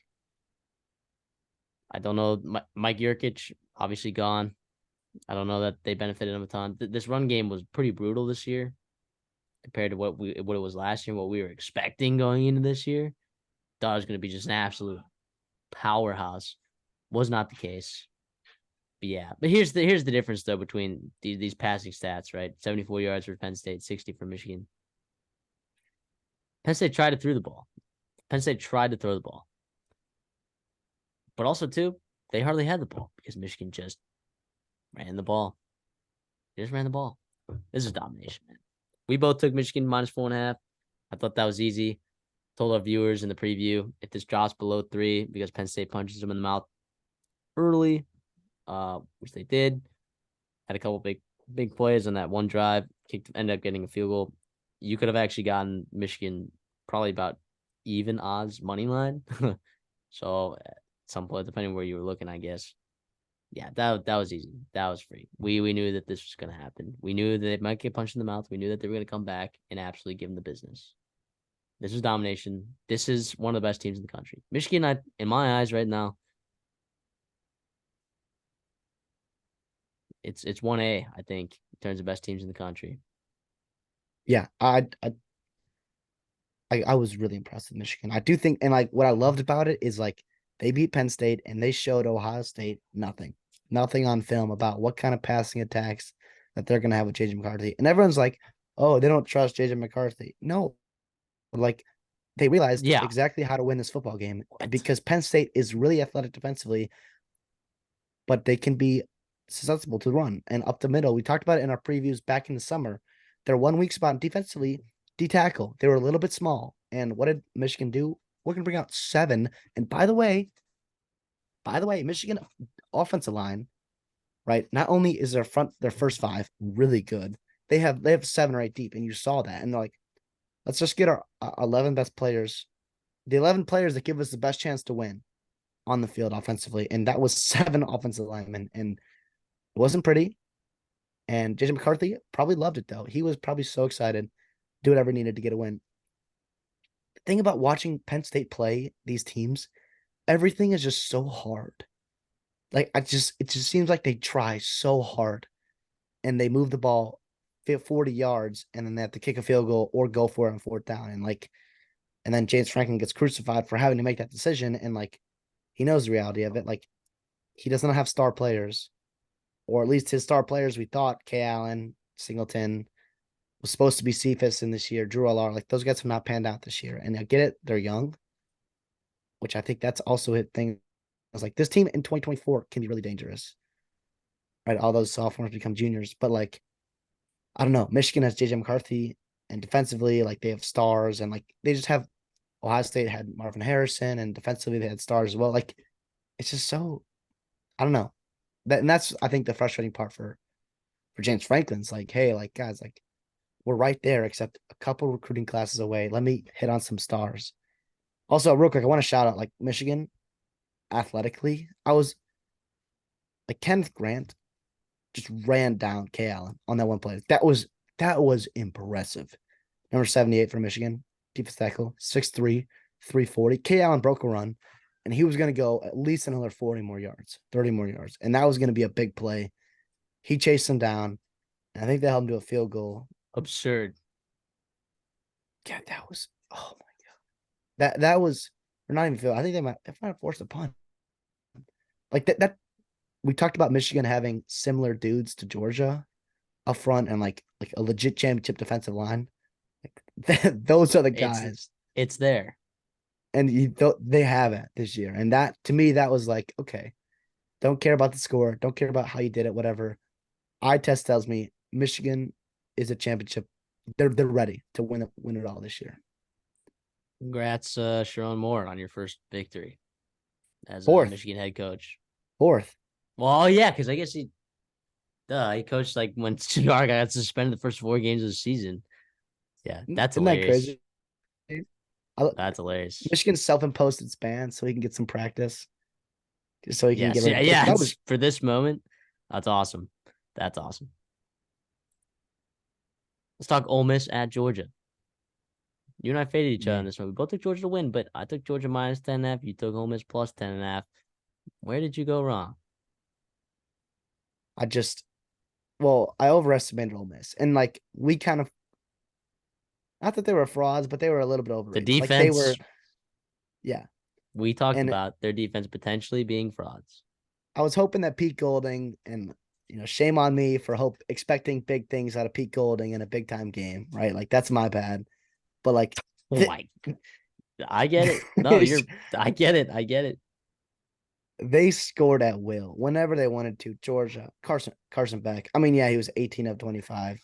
I don't know. Mike Yurkic obviously gone. I don't know that they benefited him a ton. This run game was pretty brutal this year compared to what it was last year, and what we were expecting going into this year. Thought it was going to be just an absolute powerhouse. Was not the case. But yeah, but here's the difference though between these passing stats, right? 74 yards for Penn State, 60 for Michigan. Penn State tried to throw the ball. Penn State tried to throw the ball, but also too, they hardly had the ball because Michigan just ran the ball. They just ran the ball. This is domination, man. We both took Michigan -4.5. I thought that was easy. Told our viewers in the preview if this drops below 3 because Penn State punches them in the mouth early, which they did. Had a couple big plays on that one drive. Ended up getting a field goal. You could have actually gotten Michigan probably about even odds money line. So at some point, depending where you were looking, I guess. Yeah, that was easy. That was free. We knew that this was going to happen. We knew that they might get punched in the mouth. We knew that they were going to come back and absolutely give them the business. This is domination. This is one of the best teams in the country. Michigan, in my eyes, right now, it's 1A. I think in terms of best teams in the country. Yeah, I was really impressed with Michigan. I do think, and like what I loved about it is like they beat Penn State and they showed Ohio State nothing on film about what kind of passing attacks that they're gonna have with JJ McCarthy. And everyone's like, oh, they don't trust JJ McCarthy. No, like they realized Yeah. exactly how to win this football game What? because Penn State is really athletic defensively, but they can be susceptible to run and up the middle. We talked about it in our previews back in the summer. Their one weak spot defensively, D tackle. They were a little bit small. And what did Michigan do? We're gonna bring out 7. And by the way, Michigan offensive line, right? Not only is their first 5 really good, they have 7 or 8 deep, and you saw that. And they're like, let's just get our 11 best players, the 11 players that give us the best chance to win on the field offensively. And that was 7 offensive linemen. And it wasn't pretty. And JJ McCarthy probably loved it though. He was probably so excited, do whatever needed to get a win. The thing about watching Penn State play these teams, everything is just so hard. Like it just seems like they try so hard and they move the ball 40 yards and then they have to kick a field goal or go for it on 4th down. And then James Franklin gets crucified for having to make that decision. And like, he knows the reality of it. Like, he doesn't have star players, or at least his star players, we thought Kay Allen, Singleton, was supposed to be Cephas in this year, Drew Allar, like those guys have not panned out this year. And I get it, they're young, which I think that's also a thing. I was like, this team in 2024 can be really dangerous. Right. All those sophomores become juniors. But like, I don't know. Michigan has JJ McCarthy, and defensively, like they have stars, and like they just have Ohio State had Marvin Harrison, and defensively they had stars as well. Like, it's just so, I don't know. That's I think the frustrating part for James Franklin's like, hey, like guys, like we're right there, except a couple recruiting classes away. Let me hit on some stars. Also, real quick, I want to shout out like Michigan athletically. I was like Kenneth Grant just ran down Kay Allen on that one play. That was impressive. Number 78 for Michigan, defense tackle, 6'3", 340. Kay Allen broke a run, and he was going to go at least another 40 more yards, 30 more yards, and that was going to be a big play. He chased him down, and I think they helped him to a field goal. Absurd. Yeah, that was, oh my god, that was, or not even field. I think they might have forced a punt. Like that we talked about Michigan having similar dudes to Georgia up front and like a legit championship defensive line. Like, those are the It's guys. it's there. and they haven't this year. And that to me, that was like, okay, don't care about the score, don't care about how you did it, whatever. Eye test tells me Michigan is a championship. They're ready to win it all this year. Congrats, Sharon Moore, on your first victory as a Fourth, Michigan head coach. fourth. Well, yeah, because I guess he coached like when Cigar got suspended the first 4 games of the season. Yeah, that's Isn't that hilarious. crazy? I, That's hilarious. Michigan self-imposed its ban so he can get some practice, just so he can get Yes, yeah, ready. Like yeah. that was It's for this moment. That's awesome. That's awesome. Let's talk Ole Miss at Georgia. You and I faded each other on man. this one. We both took Georgia to win, but I took Georgia minus 10.5. You took Ole Miss plus 10.5. Where did you go wrong? I just I overestimated Ole Miss, and like we kind of not that they were frauds, but they were a little bit The overrated. Like they defense were, yeah. we talked And about their defense potentially being frauds. I was hoping that Pete Golding and shame on me for expecting big things out of Pete Golding in a big time game, right? Like that's my bad. But like Oh th- my, I get it. No, I get it. I get it. they scored at will whenever they wanted to. Georgia, Carson Beck. I mean, yeah, he was 18 of 25,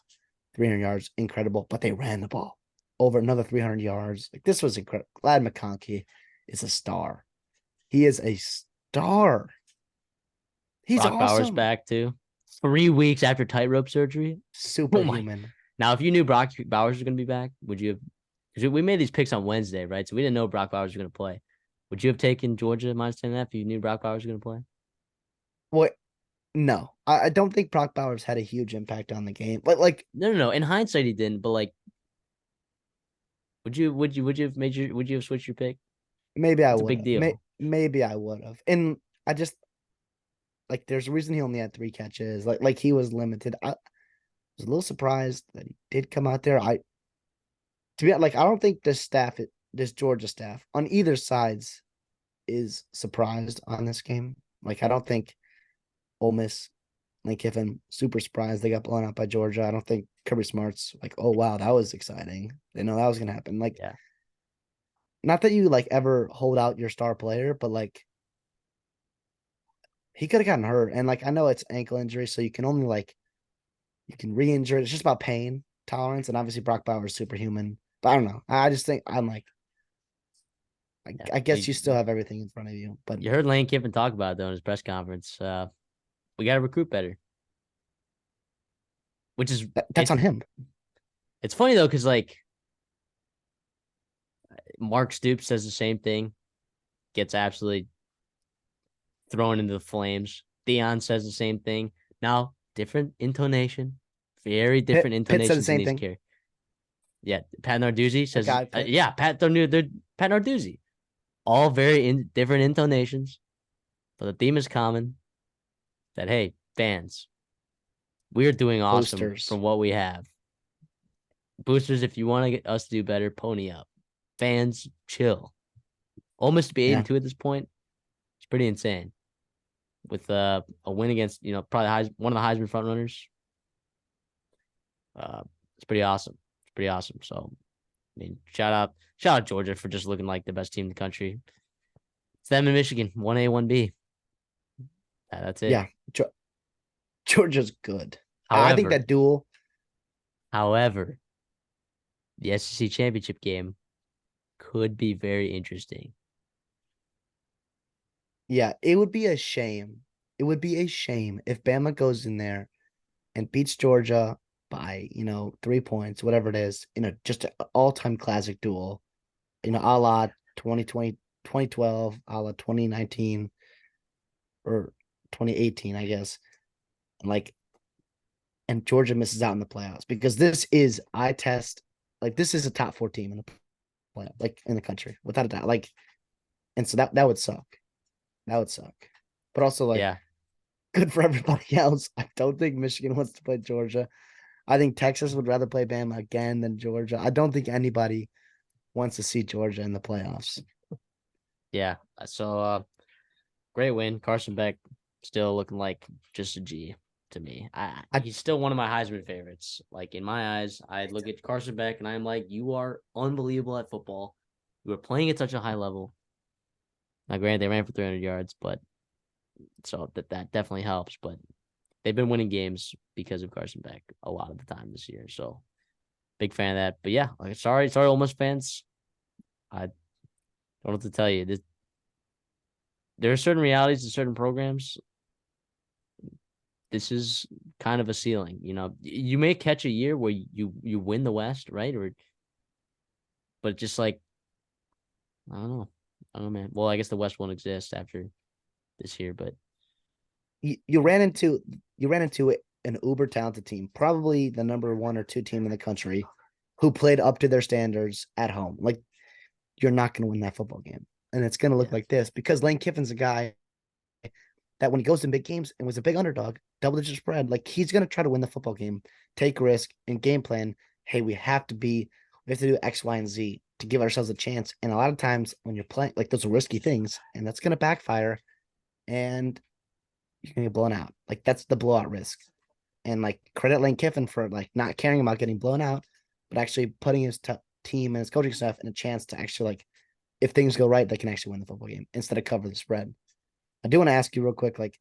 300 yards, incredible. But they ran the ball over another 300 yards. Like this was incredible. Glad McConkey is a star. He is a star. He's Brock Bowers awesome. back too. 3 weeks after tightrope surgery. Oh my. Superhuman. Now, if you knew Brock Bowers was going to be back, would you have? Because we made these picks on Wednesday, right? So we didn't know Brock Bowers was going to play. Would you have taken Georgia minus 10.5 if you knew Brock Bowers was going to play? What? No, I don't think Brock Bowers had a huge impact on the game. But like, No, no, no. In hindsight, he didn't. But like, would you have switched your pick? maybe I It's a would big have. deal. Maybe I would have. And I just like there's a reason he only had 3 catches. Like he was limited. I was a little surprised that he did come out there. To be like, I don't think this Georgia staff on either sides is surprised on this game. Like I don't think Ole Miss, Lane Kiffin, super surprised they got blown out by Georgia. I don't think Kirby Smart's like, oh wow, that was exciting. They know that was gonna happen. Like, Yeah. not that you like ever hold out your star player, but like he could have gotten hurt. And like I know it's ankle injury, so you can only you can re-injure it. It's just about pain tolerance. And obviously Brock Bowers is superhuman. But I don't know. I just think I'm like Yeah. I guess you still have everything in front of you. But You heard Lane Kiffin talk about it though in his press conference. We got to recruit better, which is that's on him. it's funny though because like Mark Stoops says the same thing, gets absolutely thrown into the flames. Theon says the same thing. Now, different intonation, very different Pitt said the intonations in same these thing. care. Yeah, Pat Narduzzi A says, guy Pitt. yeah, Pat Narduzzi. All very different intonations, but the theme is common. That hey, fans, we are doing awesome Boosters. from what we have. Boosters, if you want to get us to do better, pony up. Fans, chill. Almost be 8-2 Yeah. at this point. It's pretty insane. With a win against probably one of the Heisman front runners. It's pretty awesome. It's pretty awesome. So I mean, shout out Georgia for just looking like the best team in the country. It's them in Michigan, 1A, 1B. That's it. Yeah. Georgia's good. I think However, that duel. however, the SEC championship game could be very interesting. Yeah, it would be a shame. It would be a shame if Bama goes in there and beats Georgia by, 3 points, whatever it is, just an all-time classic duel, a la 2020, 2012, a la 2019 or 2018, I guess. And Georgia misses out in the playoffs because this is a top 4 team in the playoff, like in the country, without a doubt. Like, and so that would suck. That would suck. But also, like, Yeah. good for everybody else. I don't think Michigan wants to play Georgia. I think Texas would rather play Bama again than Georgia. I don't think anybody wants to see Georgia in the playoffs. Yeah. So great win. Carson Beck still looking like just a G to me. He's still one of my Heisman favorites. Like in my eyes, I look at Carson Beck and I'm like, you are unbelievable at football. We were playing at such a high level. Now, granted, they ran for 300 yards, but so that definitely helps. But they've been winning games because of Carson Beck a lot of the time this year. So big fan of that. But yeah, like, sorry, Ole Miss fans. I don't know what to tell you. There are certain realities to certain programs. This is kind of a ceiling. You may catch a year where you win the West, right? But just like I don't know. I don't know, man. Well, I guess the West won't exist after this year, but You ran into an uber talented team, probably the number 1 or 2 team in the country, who played up to their standards at home. Like you're not going to win that football game, and it's going to look yeah, like this because Lane Kiffin's a guy that when he goes in big games and was a big underdog, double digit spread, like he's going to try to win the football game, take risk, and game plan. Hey, we have to do X, Y, and Z to give ourselves a chance. And a lot of times when you're playing, like those are risky things, and that's going to backfire, and you're going to get blown out. Like that's the blowout risk. And like credit Lane Kiffin for like not caring about getting blown out, but actually putting his team and his coaching staff in a chance to actually like, if things go right, they can actually win the football game instead of cover the spread. I do want to ask you real quick, like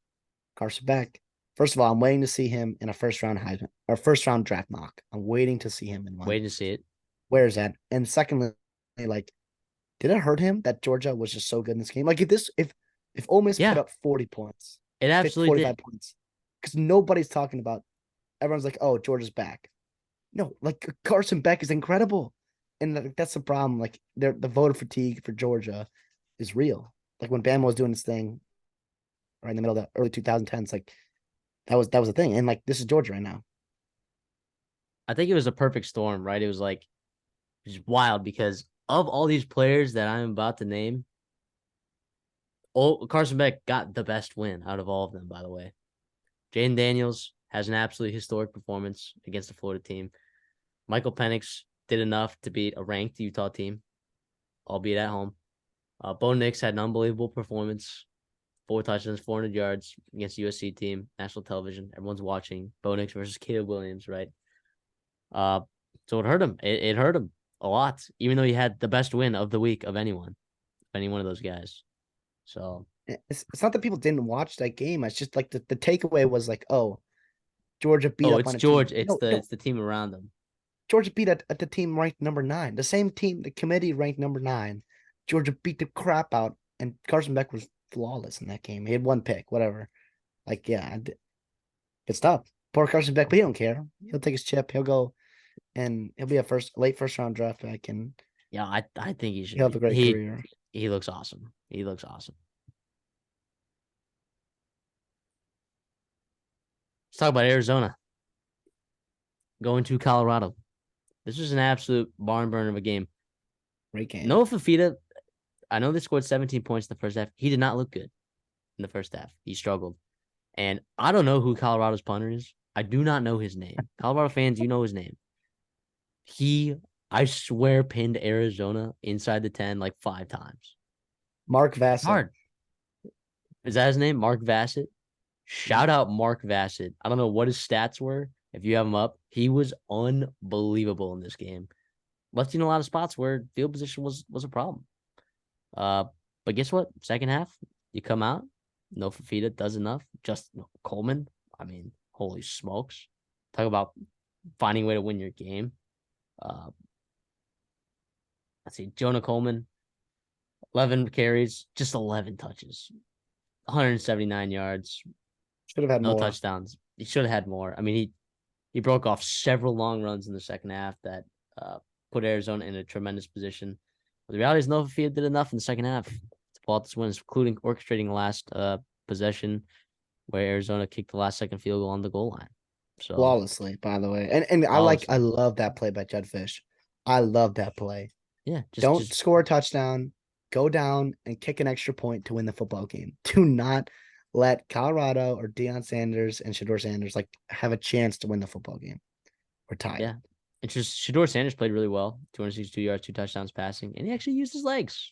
Carson Beck. First of all, I'm waiting to see him in a first round Heisman or first round draft mock. I'm waiting to see him in one. waiting to see it. Where is that? And secondly, like, did it hurt him that Georgia was just so good in this game? Like, if Ole Miss put Yeah, up 40 points, it 50, absolutely 45 did. points, because nobody's talking about. Everyone's like, oh, Georgia's back. No, like Carson Beck is incredible, and that's the problem. Like, the voter fatigue for Georgia is real. Like when Bama was doing this thing right in the middle of the early 2010s, like that was a thing. And like this is Georgia right now. I think it was a perfect storm, right? It was like just wild because of all these players that I'm about to name, Carson Beck got the best win out of all of them, by the way. Jaden Daniels has an absolutely historic performance against the Florida team. Michael Penix did enough to beat a ranked Utah team, albeit at home. Bo Nix had an unbelievable performance. 4 touchdowns, 400 yards against the USC team, national television. Everyone's watching. Bo Nix versus Caleb Williams, right? Uh, so it hurt him. It hurt him a lot, even though he had the best win of the week of any one of those guys. So, It's not that people didn't watch that game. It's just like the takeaway was like, oh, Georgia beat oh, up it's on a team. George. It's No, the no, it's the team around him. Georgia beat at the team ranked number 9. The same team, the committee ranked number 9. Georgia beat the crap out, and Carson Beck was flawless in that game. He had one pick, whatever. Like, yeah, it's tough. Poor Carson Beck, but he don't care. He'll take his chip. He'll go and he'll be a late first round draft pick, and Yeah, I think he should he'll have be. a great career. He looks awesome. He looks awesome. Let's talk about Arizona going to Colorado. This was an absolute barn burner of a game. Great game. Noah Fafita, I know they scored 17 points in the first half. He did not look good in the first half. He struggled. And I don't know who Colorado's punter is. I do not know his name. Colorado fans, you know his name. He, I swear, pinned Arizona inside the 10 like 5 times. Mark It's Vassett. hard. Is that his name? Mark Vassett? Shout out Mark Vassett. I don't know what his stats were. If you have him up, he was unbelievable in this game. Left you in a lot of spots where field position was a problem. Uh, but guess what? Second half, you come out. No Fafita does enough. Just Coleman. I mean, holy smokes! Talk about finding a way to win your game. Uh, let's see, Jonah Coleman, 11 carries, just 11 touches, 179 yards, Should have had no more. touchdowns. He should have had more. I mean, he broke off several long runs in the second half that uh, put Arizona in a tremendous position. But the reality is, Nova Field did enough in the second half to pull out this win, including orchestrating the last possession where Arizona kicked the last second field goal on the goal line. So Flawlessly, by the way. And I flawlessly. love that play by Jed Fish. I love that play. Yeah, Don't just score a touchdown, go down and kick an extra point to win the football game. Do not let Colorado or Deion Sanders and Shador Sanders like have a chance to win the football game. We're tied. yeah. It's just Shador Sanders played really well. 262 yards, 2 touchdowns passing, and he actually used his legs,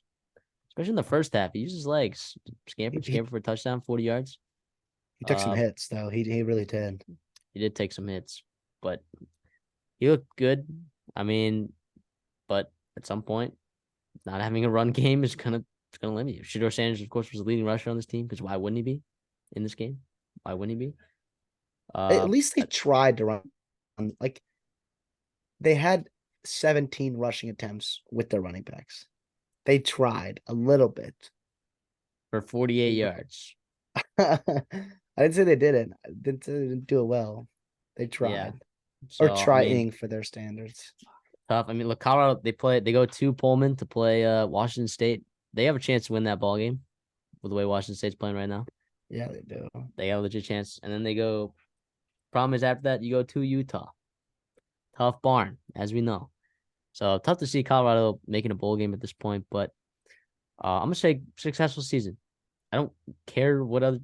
especially in the first half. He used his legs. He, he, Scamper for a touchdown, 40 yards. he took some Uh, hits though. He really did. he did take some hits, but he looked good. I mean, but at some point, Not having a run game is gonna limit you. Shador Sanders, of course, was the leading rusher on this team because why wouldn't he be in this game? Why wouldn't he be? At Uh, least they tried to run. Like they had 17 rushing attempts with their running backs. They tried a little bit. for 48 yards. I didn't say they didn't. I didn't say they didn't do it well. They Yeah. tried. Or So I mean, trying for their standards. tough. I mean, look, Colorado, they go to Pullman to play Washington State. They have a chance to win that ball game with the way Washington State's playing right now. Yeah, they do. They have a legit chance. And then they go, problem is after that, you go to Utah. Tough barn, as we know. So tough to see Colorado making a bowl game at this point, but I'm gonna say successful season. I don't care what other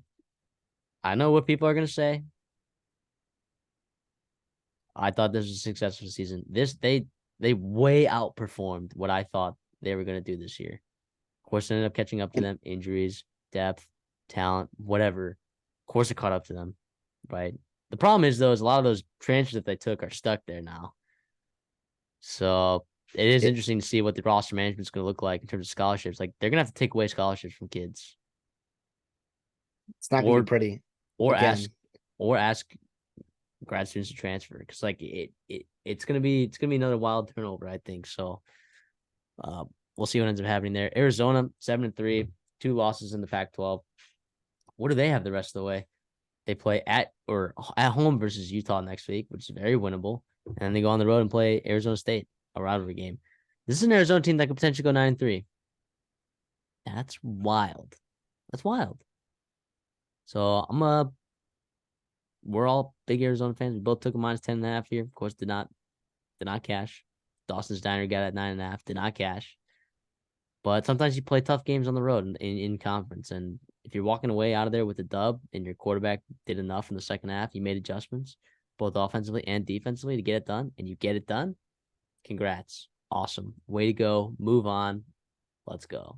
I know what people are gonna say. I thought this was a successful season. They way outperformed what I thought they were gonna do this year. Of course, it ended up catching up to And them. Injuries, depth, talent, whatever. Of course, it caught up to them, right? The problem is, though, is a lot of those transfers that they took are stuck there now. So it is it, interesting to see what the roster management is going to look like in terms of scholarships. Like they're going to have to take away scholarships from kids, it's not gonna be or pretty or ask again. or ask grad students to transfer because like it's gonna be another wild turnover. I think so. Uh, we'll see what ends up happening there. Arizona 7-3, 2 losses in the Pac-12. What do they have the rest of the way? They play at home versus Utah next week, which is very winnable. And then they go on the road and play Arizona State, a rivalry game. This is an Arizona team that could potentially go 9-3. That's wild. That's wild. So we're all big Arizona fans. We both took a minus 10.5 here. Of course, did not cash. Dawson's Diner got at 9.5, did not cash. But sometimes you play tough games on the road in conference. And if you're walking away out of there with a dub and your quarterback did enough in the second half, you made adjustments, both offensively and defensively, to get it done, and you get it done, congrats. Awesome. Way to go. Move on. Let's go.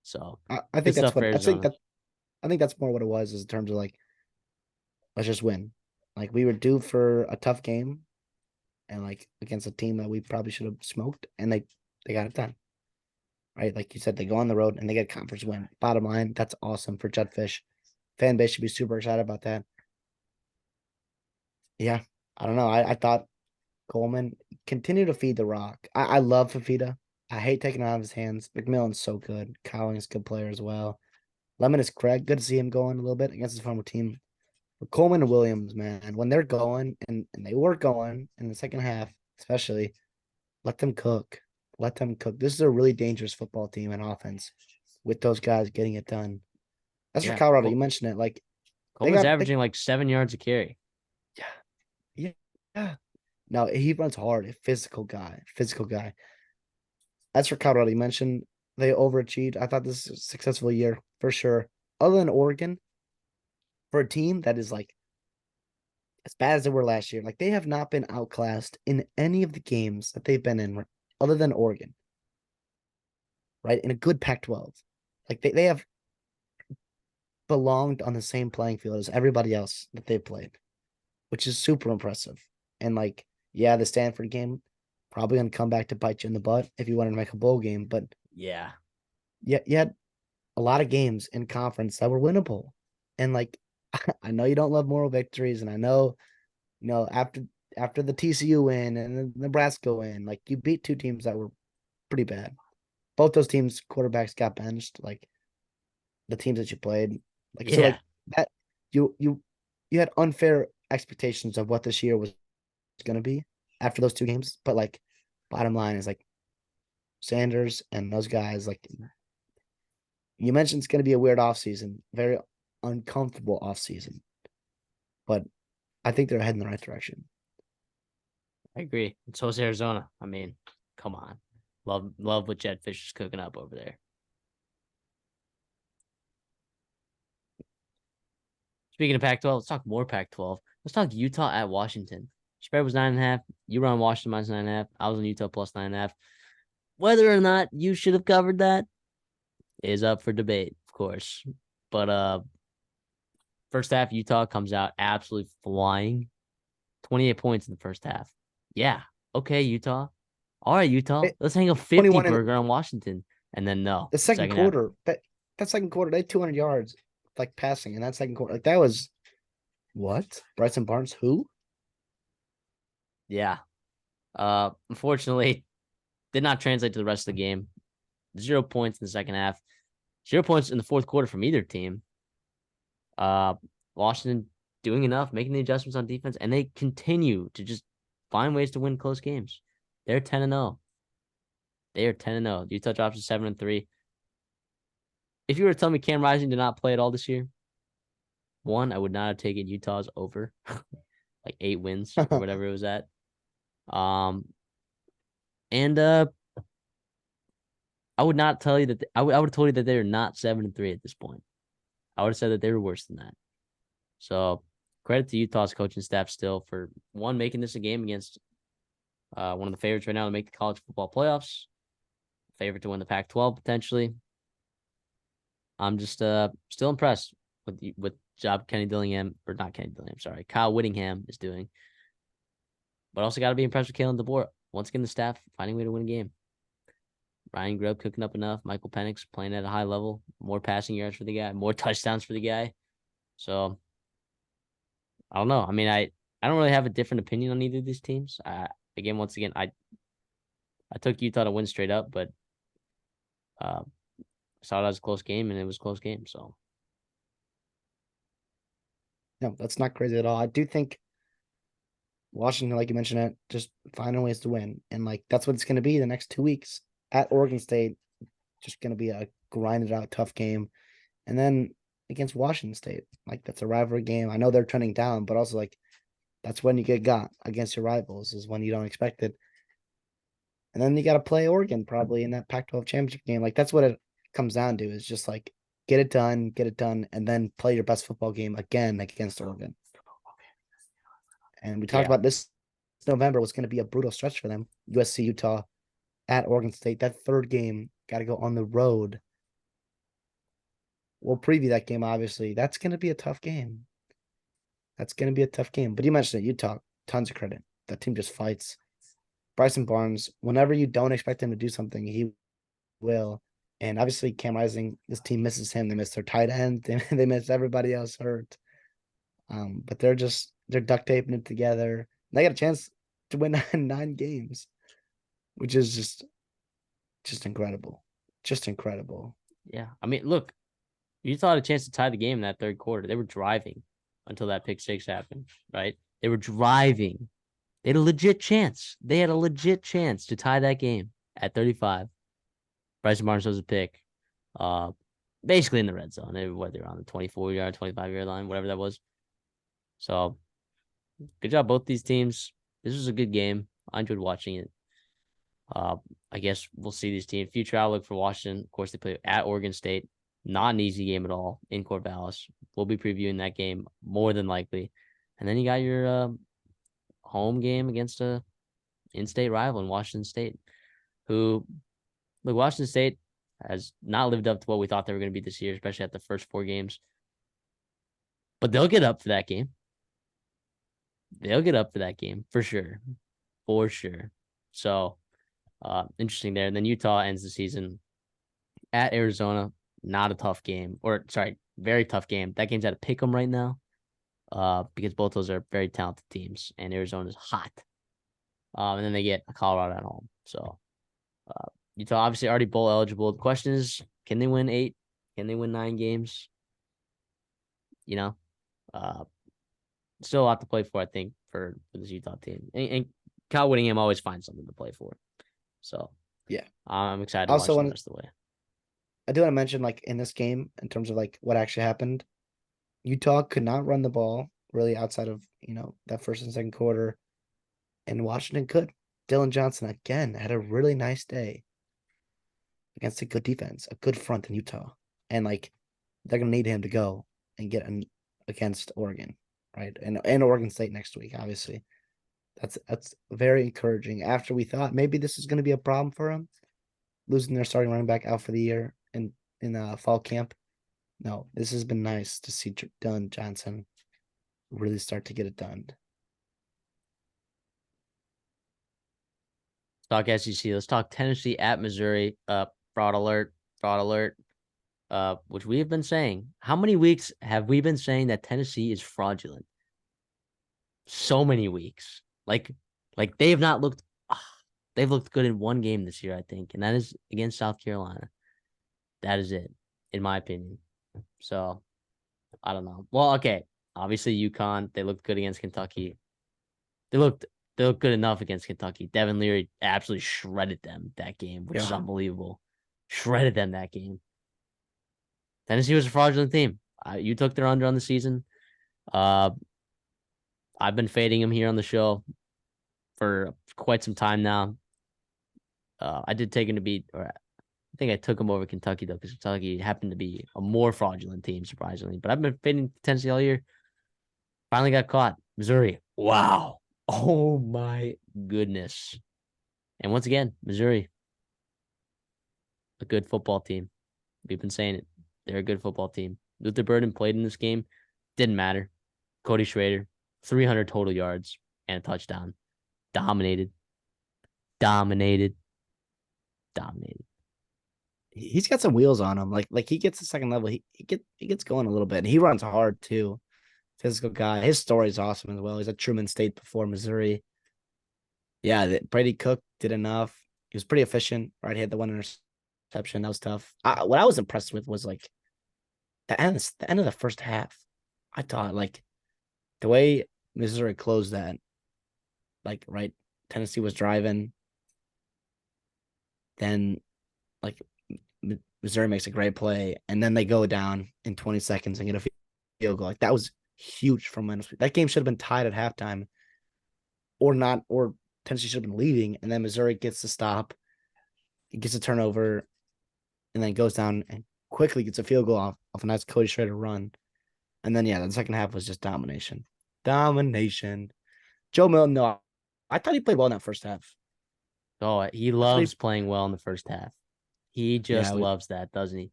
So I good think that's stuff for what Arizona. I think that's more what it was is in terms of like, let's just win. Like we were due for a tough game and like against a team that we probably should have smoked, and they got it done. Right. Like you said, they go on the road and they get a conference win. Bottom line, that's awesome for Judfish. Fan base should be super excited about that. Yeah. I don't know. I thought Coleman continue to feed the rock. I love Fafita. I hate taking it out of his hands. McMillan's so good. Cowling's a good player as well. Lemon is Craig. Good to see him going a little bit against his former team. But Coleman and Williams, man, when they're going and they were going in the second half, especially, let them cook. Let them cook. This is a really dangerous football team and offense with those guys getting it done. As for Yeah. Colorado, you mentioned it. Like Coleman's they averaging like 7 yards a carry. yeah, yeah, yeah. No, he runs hard. A physical guy. Physical guy. As for Colorado, you mentioned they overachieved. I thought this was a successful year for sure. Other than Oregon, for a team that is like as bad as they were last year, like they have not been outclassed in any of the games that they've been in, other than Oregon, right? In a good Pac-12, like they have belonged on the same playing field as everybody else that they've played, which is super impressive. And like, yeah, the Stanford game probably gonna come back to bite you in the butt if you wanted to make a bowl game, but Yeah. yeah, you had a lot of games in conference that were winnable. And like, I know you don't love moral victories, and I know, after the TCU win and the Nebraska win, like you beat two teams that were pretty bad. Both those teams' quarterbacks got benched. Like the teams that you played, like so, Yeah. like that you had unfair expectations of what this year was going to be after those two games. But like, bottom line is like Sanders and those guys, like you mentioned, it's going to be a weird offseason, very uncomfortable offseason, but I think they're heading in the right direction. I agree. And so is Arizona. I mean, come on. Love what Jed Fish is cooking up over there. Speaking of Pac-12, let's talk more Pac-12. Let's talk Utah at Washington. Spread was 9.5. You were on Washington minus 9.5. I was on Utah plus 9.5. Whether or not you should have covered that is up for debate, of course. But first half, Utah comes out absolutely flying. 28 points in the first half. Yeah. Okay, Utah. All right, Utah, It, let's hang a 50 21 in burger on Washington. And then no, the second second half. quarter. That second quarter, they had 200 yards like passing in that second quarter. Like that was what? Bryson Barnes, who? Yeah. Unfortunately, did not translate to the rest of the game. 0 points in the second half. 0 points in the fourth quarter from either team. Uh, Washington doing enough, making the adjustments on defense, and they continue to just find ways to win close games. They're 10-0. They are 10-0. Utah drops to 7-3. If you were to tell me Cam Rising did not play at all this year, one, I would not have taken Utah's over like 8 wins or whatever it was at. Um, and I would not tell you that I would have told you that they're not 7-3 at this point. I would have said that they were worse than that. So credit to Utah's coaching staff still for one making this a game against one of the favorites right now to make the college football playoffs, favorite to win the Pac-12 potentially. I'm just still impressed with job Kenny Dillingham or not Kenny Dillingham, sorry, Kyle Whittingham is doing. But also got to be impressed with Kalen DeBoer. Once again, the staff finding a way to win a game. Ryan Grubb cooking up enough. Michael Penix playing at a high level. More passing yards for the guy. More touchdowns for the guy. So I don't know. I mean, I don't really have a different opinion on either of these teams. Once again, I took Utah to win straight up, but uh, saw it as a close game, and it was a close game. So No, that's not crazy at all. I do think Washington, like you mentioned, it just finding ways to win, and like that's what it's going to be the next 2 weeks at Oregon State. Just going to be a grinded out tough game, and then against Washington State, like that's a rivalry game. I know they're trending down, but also like that's when you get got against your rivals is when you don't expect it. And then you got to play Oregon probably in that Pac-12 championship game. Like that's what it comes down to is just like get it done, and then play your best football game again against Oregon. And we talked yeah, about this November was going to be a brutal stretch for them. USC, Utah, at Oregon State. That third game got to go on the road. We'll preview that game, obviously. That's going to be a tough game. That's going to be a tough game. But you mentioned it, Utah, tons of credit. That team just fights. Bryson Barnes, whenever you don't expect him to do something, he will. And obviously, Cam Rising, this team misses him. They miss their tight end. They miss everybody else hurt. But they're duct taping it together. They got a chance to win 9 games, which is just incredible. Just incredible. yeah. I mean, look, Utah had a chance to tie the game in that third quarter. They were driving until that pick six happened, right? They were driving. They had a legit chance. They had a legit chance to tie that game at 35. Bryson Barnes was a pick. Basically in the red zone. They were on the 24-yard, 25-yard line, whatever that was. So good job, both these teams. This was a good game. I enjoyed watching it. I guess we'll see these teams. Future outlook for Washington. Of course, they play at Oregon State. Not an easy game at all in Corvallis. We'll be previewing that game more than likely. And then you got your home game against a in-state rival in Washington State, who, look, Washington State has not lived up to what we thought they were going to be this year, especially at the first 4 games. But they'll get up for that game. They'll get up for that game for sure. For sure. So, interesting there. And then Utah ends the season at Arizona. Not a tough game. Or, sorry, very tough game. That game's at a pick 'em right now because both those are very talented teams. And Arizona's hot. And then they get Colorado at home. So, Utah obviously already bowl eligible. The question is, can they win 8? Can they win 9 games? You know, uh, still a lot to play for, I think, for this Utah team. And Kyle Whittingham always finds something to play for. So, Yeah. I'm excited I to watch also them the want rest of the way. I do want to mention like in this game in terms of like what actually happened. Utah could not run the ball really outside of, that first and second quarter. And Washington could. Dylan Johnson again had a really nice day against a good defense, a good front in Utah. And like they're gonna need him to go and get against Oregon, right? And Oregon State next week, obviously. That's very encouraging. After we thought maybe this is gonna be a problem for him, losing their starting running back out for the year in fall camp. No, this has been nice to see Dylan Johnson really start to get it done. talk SEC. Let's talk Tennessee at Missouri. Fraud alert, fraud alert. Which we have been saying. How many weeks have we been saying that Tennessee is fraudulent? So many weeks. Like they have not looked. They've looked good in one game this year, I think, and that is against South Carolina. That is it, in my opinion. So I don't know. Well, okay. Obviously, UConn. They looked good against Kentucky. They looked they looked good enough against Kentucky. Devin Leary absolutely shredded them that game, which is Yeah. unbelievable. Shredded them that game. Tennessee was a fraudulent team. You took their under on the season. Uh, I've been fading him here on the show for quite some time now. I did take him to beat, or I think I took him over Kentucky though, because Kentucky happened to be a more fraudulent team, surprisingly. But I've been fading Tennessee all year. Finally got caught. Missouri. Wow. Oh my goodness. And once again, Missouri, a good football team. We've been saying it. They're a good football team. Luther Burden played in this game. Didn't matter. Cody Schrader, 300 total yards and a touchdown. Dominated. Dominated. Dominated. He's got some wheels on him. Like he gets the second level. He gets going a little bit. And he runs hard too. Physical guy. His story is awesome as well. He's at Truman State before Missouri. Yeah, Brady Cook did enough. He was pretty efficient. Right, he had the one interception. That was tough. What I was impressed with was like the end of the first half. I thought like the way Missouri closed that, like right, Tennessee was driving. Then like Missouri makes a great play, and then they go down in 20 seconds and get a field goal. Like that was huge from Minnesota. That game should have been tied at halftime, or not, or Tennessee should have been leading, and then Missouri gets to stop, it gets a turnover, and then goes down and quickly gets a field goal off a nice Cody Schrader run. And then the second half was just domination. Domination. Joe Milton, no, I thought he played well in that first half. Oh, he He, loves playing well in the first half. He just yeah, loves that, doesn't he?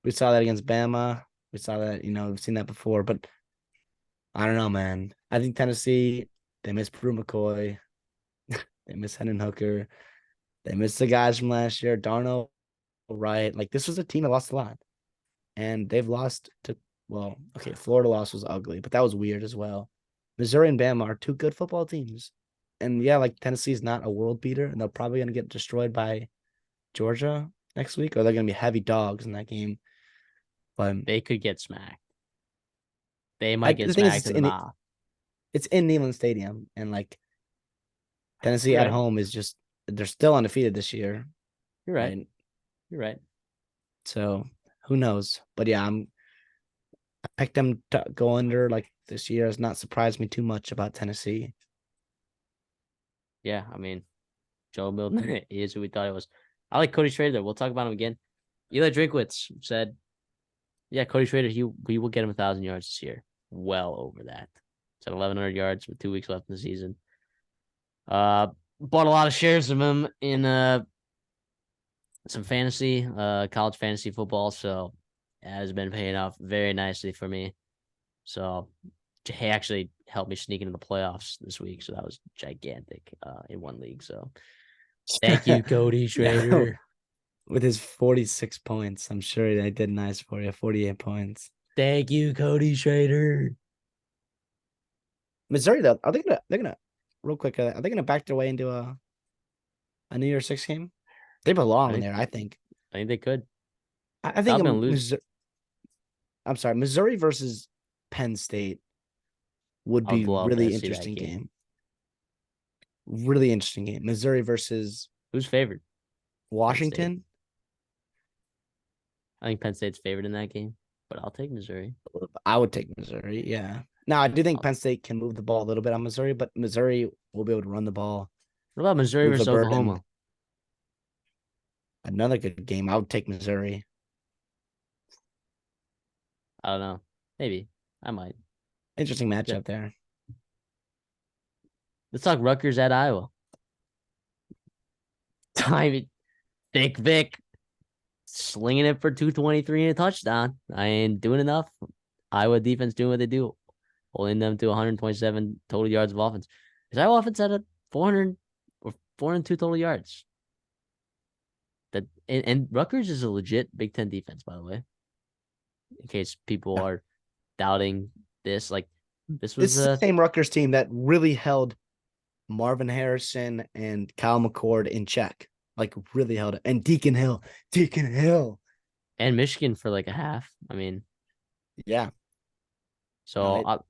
we saw that against Bama. We saw that, we've seen that before, but I don't know, man. I think Tennessee, they miss Brew McCoy. They miss Hendon Hooker. They missed the guys from last year. Darnold, right? Like this was a team that lost a lot. And they've lost to, well, okay, Florida loss was ugly, but that was weird as well. Missouri and Bama are two good football teams. And yeah, like Tennessee's not a world beater, and they're probably gonna get destroyed by Georgia next week, or they're gonna be heavy dogs in that game. But They could get smacked. They might get the thing is, smacked in the mouth. it's in Neyland Stadium, and like Tennessee You're at right. home is just they're still undefeated this year, You're right. right? You're right. So who knows? But yeah, I picked them to go under like this year has not surprised me too much about Tennessee. Yeah, I mean, Joe Milton is who we thought it was. I like Cody Schrader. We'll talk about him again. Eli Drinkwitz said, "Yeah, Cody Schrader, we will get him 1,000 yards this year. Well over that. It's at 1,100 yards with 2 weeks left in the season. Bought a lot of shares of him in some fantasy, college fantasy football. So it has been paying off very nicely for me. So he actually helped me sneak into the playoffs this week. So that was gigantic in one league. So thank you, Cody Yeah, Schrader. with his 46 points, I'm sure they did nice for you. 48 points. Thank you, Cody Schrader. Missouri, though, are they're gonna real quick? Are they gonna back their way into a New Year's Six game? They I belong think there, I think. I think they could. I think Alabama lose. Missouri. I'm sorry, Missouri versus Penn State would I would be love to really see that interesting game. game. Really interesting game. Missouri versus Who's favored? Penn State. Washington. I think Penn State's favored in that game, but I'll take Missouri. I would take Missouri. Yeah. Now I do think I'll- Penn State can move the ball a little bit on Missouri, but Missouri will be able to run the ball, What about Missouri move the versus burden. Oklahoma? Another good game. I would take Missouri. I don't know. Maybe I might. Interesting Yeah. matchup there. Let's talk Rutgers at Iowa. Time it. Thick Vic slinging it for 223 and a touchdown. I ain't doing enough. Iowa defense doing what they do, holding them to 127 total yards of offense. Is Iowa offense at a 400 or 402 total yards. And Rutgers is a legit Big Ten defense, by the way. In case people Yeah. are doubting this, like this This was is the same Rutgers team that really held Marvin Harrison and Kyle McCord in check. Like really held it. And Deacon Hill. Deacon Hill. and Michigan for like a half. I mean, Yeah. No, so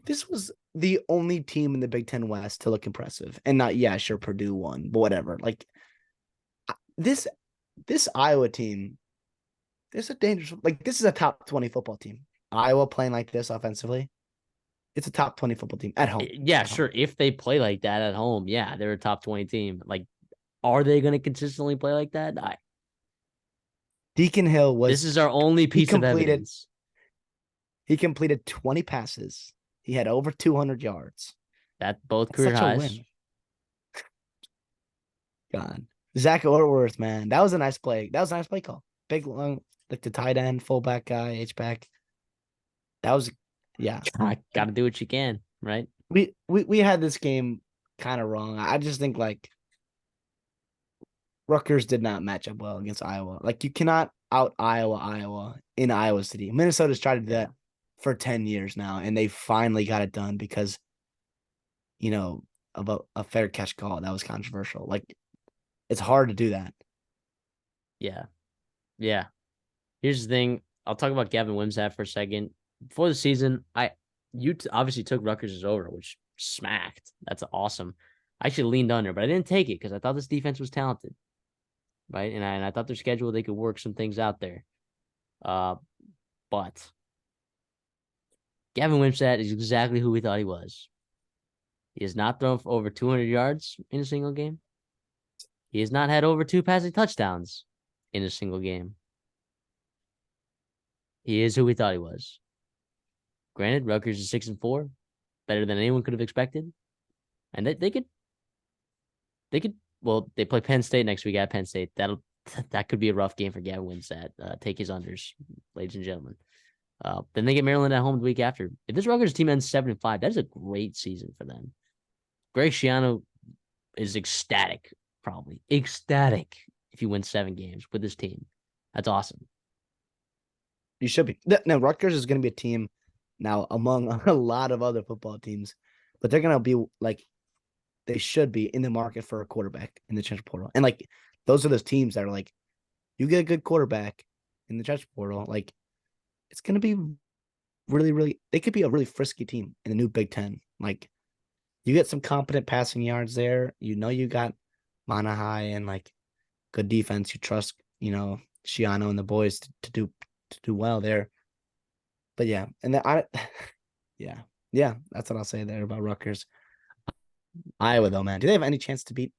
this was the only team in the Big Ten West to look impressive. And not, yeah, sure, Purdue won, but whatever. Like this Iowa team, this is a dangerous, like this is a top 20 football team. Iowa playing like this offensively, it's a top 20 football team at home. yeah, At home. sure. If they play like that at home, yeah, they're a top 20 team. Like, are they going to consistently play like that? Deacon Hill This was is our only he piece of completed evidence. he completed 20 passes. He had over 200 yards. That both That's career such a highs. win. God. Zach Ortworth, man. That was a nice play. That was a nice play call. Big long, like the tight end, fullback guy, H-back. That was yeah. Got to do what you can, right? We had this game kind of wrong. I just think like Rutgers did not match up well against Iowa. Like you cannot out Iowa in Iowa City. Minnesota's tried to do that for 10 years now, and they finally got it done because of a fair catch call that was controversial. Like it's hard to do that. Yeah. Yeah. Here's the thing. I'll talk about Gavin Wimsatt for a second. Before the season, obviously took Rutgers as over, which smacked. That's awesome. I actually leaned under, but I didn't take it because I thought this defense was talented, right? And I thought their schedule they could work some things out there. But Gavin Wimsatt is exactly who we thought he was. He has not thrown for over 200 yards in a single game. He has not had over 2 passing touchdowns in a single game. He is who we thought he was. Granted, Rutgers is 6-4, better than anyone could have expected, and they could. Well, they play Penn State next week at Penn State. That could be a rough game for Gavin Wimsatt. Take his unders, ladies and gentlemen. Then they get Maryland at home the week after. If this Rutgers team ends 7-5, that is a great season for them. Greg Schiano is ecstatic, probably ecstatic if you win 7 games with this team. That's awesome. You should be. Now, Rutgers is going to be a team now among a lot of other football teams, but they're going to be like, they should be in the market for a quarterback in the transfer portal. And like, those are those teams that are like, you get a good quarterback in the transfer portal, like, it's going to be really, really, they could be a really frisky team in the new Big Ten. Like, you get some competent passing yards there. You got Monahai and like good defense. You trust, Schiano and the boys to do well there. But yeah, and then yeah, that's what I'll say there about Rutgers. Iowa though, man, do they have any chance to beat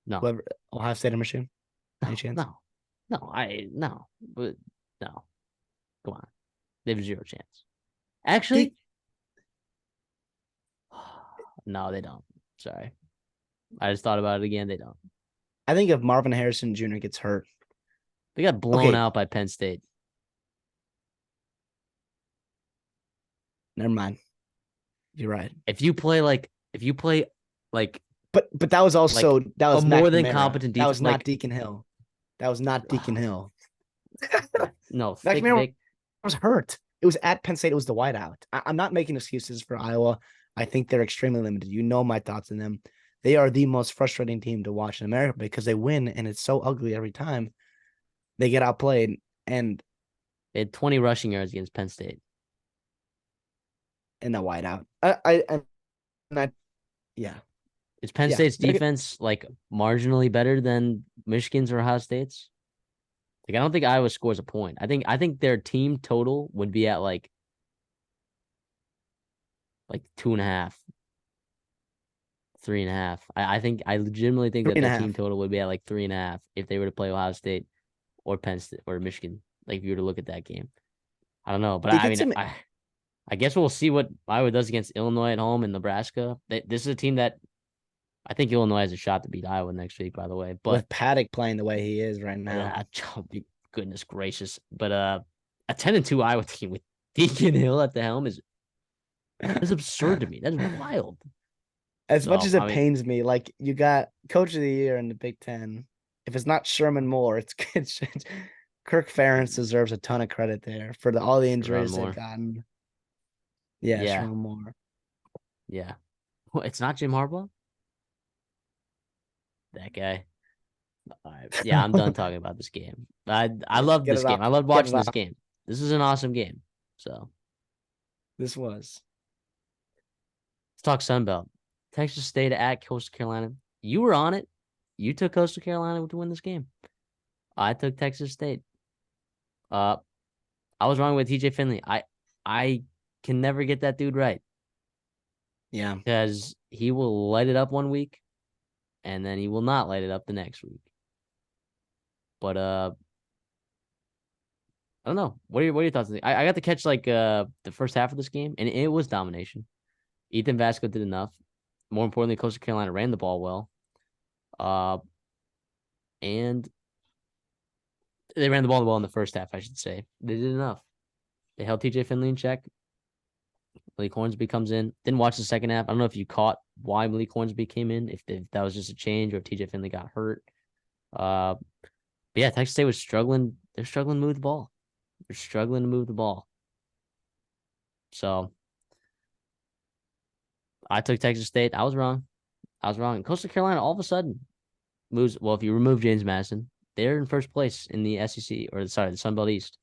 No, whoever Ohio State or Michigan? Any chance? no, but no. Come on, they have 0 chance. Actually, no, they don't. Sorry, I just thought about it again. They don't. I think if Marvin Harrison Jr. gets hurt, They got blown out by Penn State. Never mind. You're right. If you play like, But that was also that was a more than McNamara. competent That defense. was not Deacon Hill. That was not Deacon Hill. No, McNamara was hurt. It was at Penn State. It was the whiteout. I'm not making excuses for Iowa. I think they're extremely limited. You know my thoughts on them. They are the most frustrating team to watch in America because they win and it's so ugly every time. They get outplayed and they had 20 rushing yards against Penn State. In a whiteout. Yeah. Is Penn State's defense like marginally better than Michigan's or Ohio State's? Like, I don't think Iowa scores a point. I think their team total would be at like 2.5, 3.5. I legitimately think that their team total would be at like 3.5 if they were to play Ohio State or Penn State or Michigan. Like, if you were to look at that game, I don't know, but I guess we'll see what Iowa does against Illinois at home and Nebraska. This is a team that I think Illinois has a shot to beat Iowa next week, by the way. But with Paddock playing the way he is right now, goodness gracious! But a 10-2 Iowa team with Deacon Hill at the helm is absurd to me. That's wild. As much So as I it mean, pains me, like you got Coach of the Year in the Big Ten. If it's not Sherman Moore, it's Kirk Ferentz deserves a ton of credit there for all the Run injuries they've more. gotten. Yeah, Yeah, Sherman Moore. yeah. Well, it's not Jim Harbaugh. That guy. All right. Yeah, I'm done talking about this game. I love Get this it game. off. I love Get it watching this off. game. This is an awesome game. So This was. let's talk Sun Belt. Texas State at Coastal Carolina. You were on it. You took Coastal Carolina to win this game. I took Texas State. Uh, I was wrong with TJ Finley. I can never get that dude right Yeah. because he will light it up one week and then he will not light it up the next week. But I don't know. What are your thoughts? I got to catch like the first half of this game and it was domination. Ethan Vasco did enough. More importantly, Coastal Carolina ran the ball well. Uh, and they ran the ball well in the first half, I should say. They did enough. They held TJ Finley in check. Malik Hornsby comes in. Didn't watch the second half. I don't know if you caught why Malik Hornsby came in, if that was just a change or if TJ Finley got hurt. But yeah, Texas State was struggling. They're struggling to move the ball. They're struggling to move the ball. So I took Texas State. I was wrong. I was wrong. And Coastal Carolina all of a sudden moves. Well, if you remove James Madison, they're in first place in the SEC or sorry, the Sun Belt East,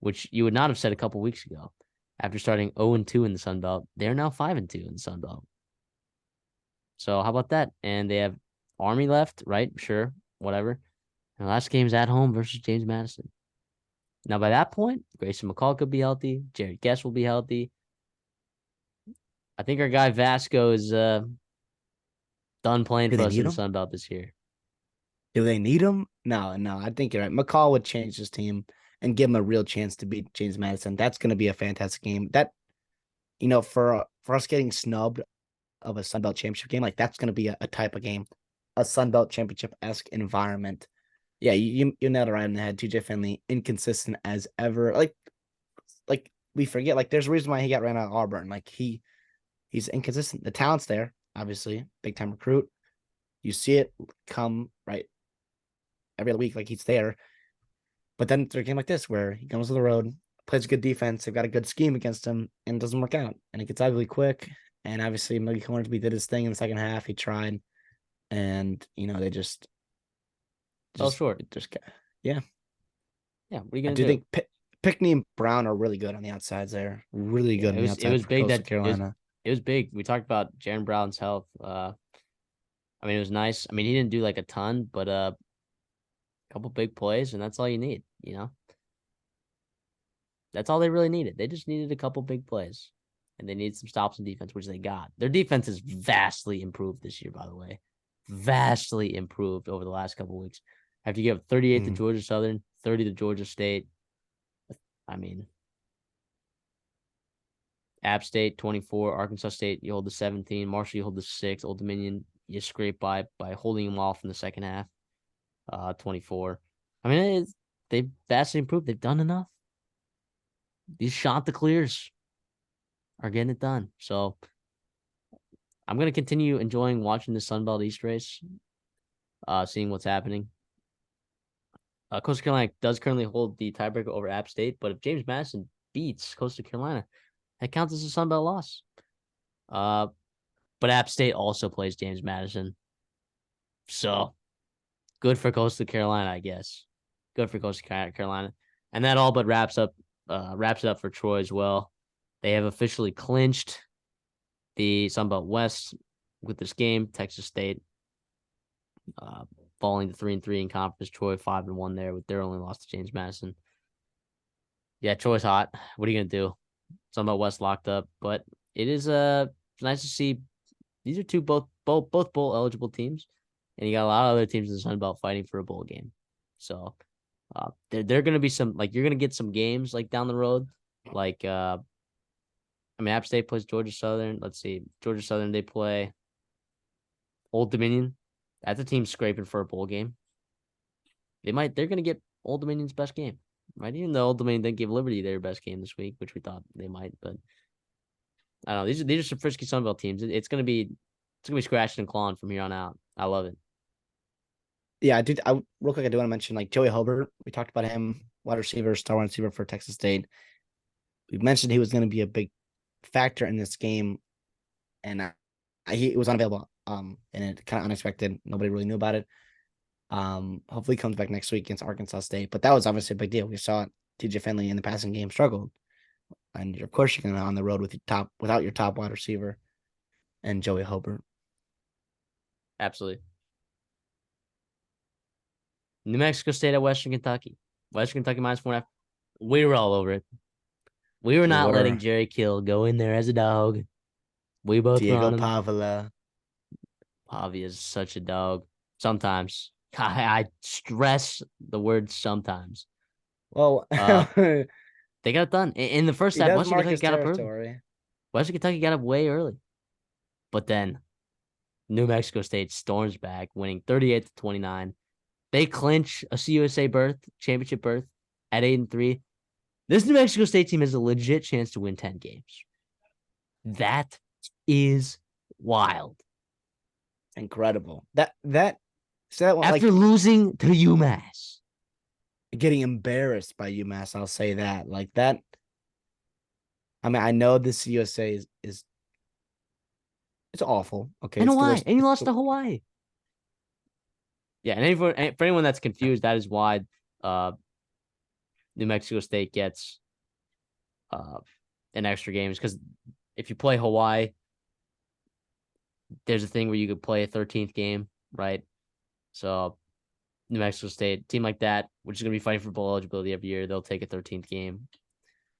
which you would not have said a couple weeks ago. After starting 0-2 in the Sun Belt, they're now 5-2 in the Sun Belt. So how about that? And they have Army left, right? Sure, whatever. And the last game's at home versus James Madison. Now by that point, Grayson McCall could be healthy. Jared Guess will be healthy. I think our guy Vasco is done playing Do for they us in need the him? Sun Belt this year. Do they need him? No, no. I think you're right. McCall would change his team and give him a real chance to beat James Madison. That's going to be a fantastic game. That for us getting snubbed of a Sun Belt championship game, like that's going to be a type of game, a Sun Belt championship esque environment. Yeah, you nailed it right in the head. TJ Finley, inconsistent as ever. Like we forget, like there's a reason why he got ran out of Auburn. Like he's inconsistent. The talent's there, obviously, big time recruit. You see it come right every other week, like he's there. But then there's a game like this where he comes to the road, plays good defense, they've got a good scheme against him, and it doesn't work out. And it gets ugly quick. And obviously, Muggy Hornsby did his thing in the second half. He tried, and they Fell just short. just yeah. Yeah, what are you I gonna do do? think Pickney and Brown are really good on the outsides there. Really Yeah, good it on the was it outside was for big Coastal that Carolina. it was big. We talked about Jaron Brown's health. I mean, it was nice. I mean, he didn't do like a ton, but a couple big plays, and that's all you need. That's all they really needed. They just needed a couple big plays, and they needed some stops in defense, which they got. Their defense has vastly improved this year, by the way, vastly improved over the last couple weeks. After you give 38 to Mm. Georgia Southern, 30 to Georgia State. I mean, App State 24, Arkansas State you hold the 17, Marshall you hold the 6, Old Dominion you scrape by holding them off in the second half. 24. I mean, they've vastly improved. They've done enough. These Chanticleers are getting it done. So I'm going to continue enjoying watching the Sun Belt East race, seeing what's happening. Coastal Carolina does currently hold the tiebreaker over App State, but if James Madison beats Coastal Carolina, that counts as a Sun Belt loss. But App State also plays James Madison. So good for Coastal Carolina, I guess. Good for Coastal Carolina. And that all but wraps it up for Troy as well. They have officially clinched the Sun Belt West with this game. Texas State uh, falling to 3-3 in conference. Troy 5-1 there with their only loss to James Madison. Yeah, Troy's hot. What are you gonna do? Sun Belt West locked up, but it is nice to see these are two both bowl eligible teams, and you got a lot of other teams in the Sun Belt fighting for a bowl game. So they're gonna be some like you're gonna get some games like down the road, like I mean App State plays Georgia Southern. Let's see, Georgia Southern they play Old Dominion. That's a team scraping for a bowl game. They're gonna get Old Dominion's best game, right? Even though Old Dominion didn't give Liberty their best game this week, which we thought they might, but I don't know. These are some frisky Sun Belt teams. It's gonna be It's gonna be scratching and clawing from here on out. I love it. Yeah, I real quick, I do want to mention like Joey Hobart. We talked about him, wide receiver, star wide receiver for Texas State. We mentioned he was going to be a big factor in this game, and he was unavailable. And it kind of unexpected. Nobody really knew about it. Hopefully he comes back next week against Arkansas State. But that was obviously a big deal. We saw TJ Finley in the passing game struggled, and of course you're going to on the road without your top wide receiver and Joey Hobart. Absolutely. New Mexico State at Western Kentucky. Western Kentucky -4.5. We were all over it. We were We not letting were Jerry Kill go in there as a dog. We both were Diego on him. Pavila. Pavi is such a dog. Sometimes. I stress the word sometimes. Well, Uh, they got it done. In the first he half, does Western mark Kentucky his got up early. territory. Western Kentucky got up way early. But then New Mexico State storms back, winning 38-29. They clinch a CUSA championship berth at 8-3. This New Mexico State team has a legit chance to win 10 games. That is wild. Incredible. So that one, After like losing to UMass. getting embarrassed by UMass, I'll say that. Like that. I mean, I know this USA is it's awful. Okay, And it's the Hawaii. worst. And you lost to Hawaii. Yeah, and for anyone that's confused, that is why New Mexico State gets an extra game. Because if you play Hawaii, there's a thing where you could play a 13th game, right? So New Mexico State, team like that, which is going to be fighting for bowl eligibility every year, they'll take a 13th game.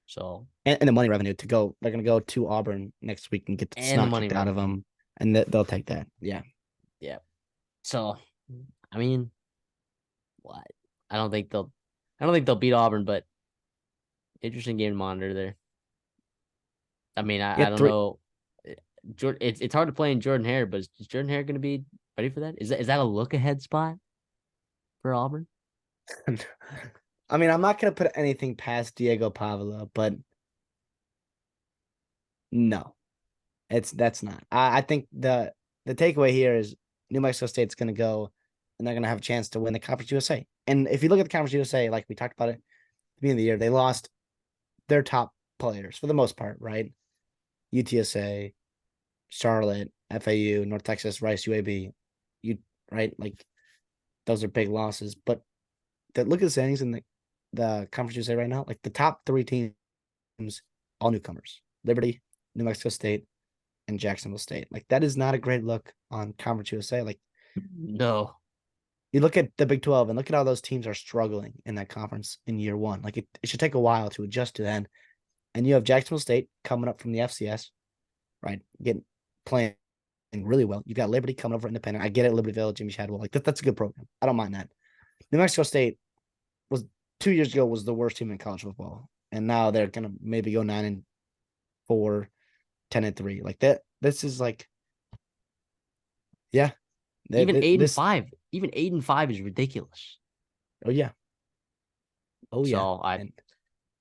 So and the money revenue to go. They're gonna go to Auburn next week and get the and the snot money kicked out of revenue. them, and they'll take that. Yeah. Yeah. So, I mean, what? I don't think they'll beat Auburn, but interesting game to monitor there. I mean, Yeah. I don't know. Jordan, it's hard to play in Jordan Hare, but is Jordan Hare going to be ready for that? Is that a look ahead spot for Auburn? I mean, I'm not gonna put anything past Diego Pavila, but no, that's not. I think the takeaway here is New Mexico State's gonna go and they're gonna have a chance to win the Conference USA. And if you look at the Conference USA, like we talked about it at the beginning of the year, they lost their top players for the most part, right? UTSA, Charlotte, FAU, North Texas, Rice, UAB, right? Like those are big losses. But look at the standings in the Conference USA right now. Like the top three teams, all newcomers: Liberty, New Mexico State, and Jacksonville State. Like that is not a great look on Conference USA. Like No. you look at the Big 12 and look at how those teams are struggling in that conference in year one. Like it should take a while to adjust to that. And you have Jacksonville State coming up from the FCS, right? Playing really well. You got Liberty coming over independent. I get it, Libertyville, Jimmy Shadwell. Like that's a good program. I don't mind that. New Mexico State was 2 years ago was the worst team in college football. And now they're gonna maybe go 9-4, 10-3. Like that. This is like, yeah. Even eight and This. five. Even 8-5 is ridiculous. Oh yeah. Oh yeah. So And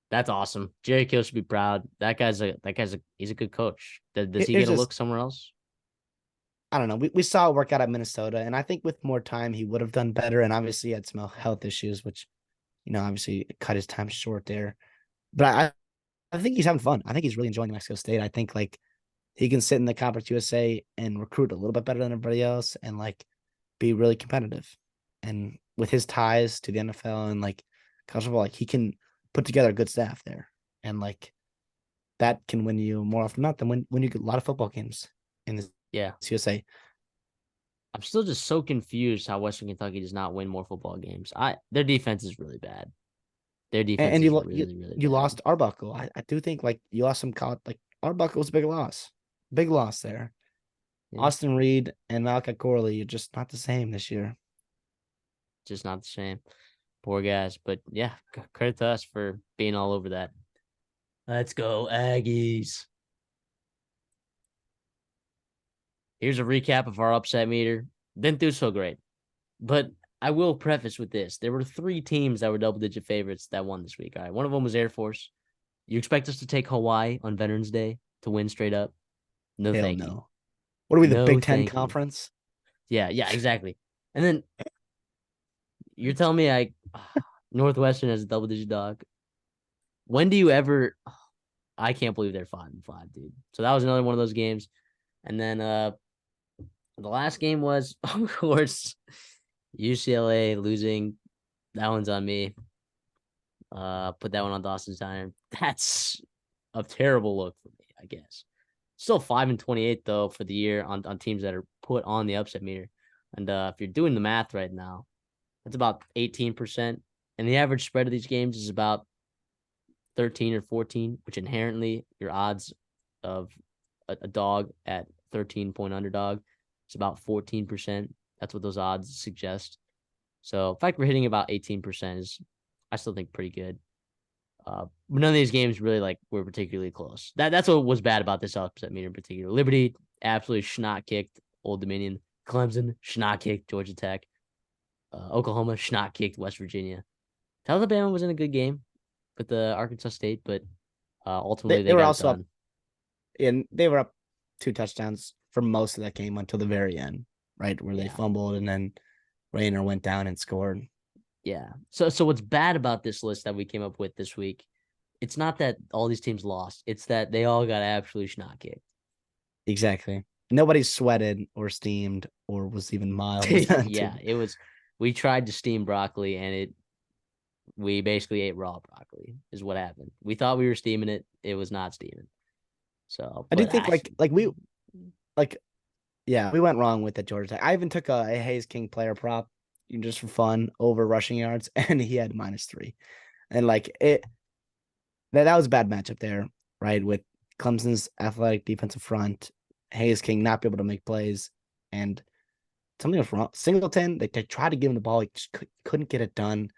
that's awesome. Jerry Kill should be proud. He's a good coach. Does he here's get a just look somewhere else? I don't know. We saw it work out at Minnesota, and I think with more time he would have done better. And obviously he had some health issues, which obviously cut his time short there. But I think he's having fun. I think he's really enjoying Mexico State. I think like he can sit in the Conference USA and recruit a little bit better than everybody else and like be really competitive. And with his ties to the NFL and like college football, like he can put together a good staff there. And like that can win you more often than not than when you get a lot of football games in the Yeah. USA. I'm still just so confused how Western Kentucky does not win more football games. Their defense is really bad. Their defense And is really, really you bad. lost Arbuckle. I do think like you lost some college like Arbuckle was a big loss there. Yeah, Austin Reed and Malachi Corley are just not the same this year. just not the same. Poor guys. But yeah, credit to us for being all over that. Let's go, Aggies. Here's a recap of our upset meter. Didn't do so great. But I will preface with this. There were 3 teams that were double-digit favorites that won this week. All right. One of them was Air Force. You expect us to take Hawaii on Veterans Day to win straight up? No, Hell thank you. no. What are we, the No, Big Ten thank you. conference? Yeah, yeah, exactly. And then you're telling me Northwestern has a double digit dog. When do you ever? I can't believe they're 5-5, dude. So that was another one of those games. And then the last game was, of course, UCLA losing. That one's on me. Put that one on Dawson's Diner. That's a terrible look for me, I guess. Still 5-28 though for the year on teams that are put on the upset meter. And if you're doing the math right now, that's about 18%. And the average spread of these games is about 13 or 14, which inherently your odds of a dog at 13-point underdog is about 14%. That's what those odds suggest. So the fact we're hitting about 18% is, I still think, pretty good. None of these games really were particularly close. That's what was bad about this upset meter in particular. Liberty absolutely schnock kicked Old Dominion. Clemson schnock kicked Georgia Tech. Oklahoma schnock kicked West Virginia. Alabama was in a good game with the Arkansas State, but ultimately They they were got it also up, done. and they were up 2 touchdowns for most of that game until the very end, right? Where they Yeah, fumbled and then Rayner went down and scored. yeah. So what's bad about this list that we came up with this week? It's not that all these teams lost. It's that they all got absolutely schnock kicked. Exactly. Nobody sweated or steamed or was even mild. Yeah, it was. We tried to steam broccoli, and we basically ate raw broccoli. Is what happened. We thought we were steaming it. It was not steaming. So, I do but think like yeah, we went wrong with the Georgia Tech. I even took a Hayes King player prop just for fun over rushing yards, and he had -3. And like that was a bad matchup there, right? With Clemson's athletic defensive front, Hayes King not be able to make plays, and something was wrong. Singleton, they tried to give him the ball, he just couldn't get it done.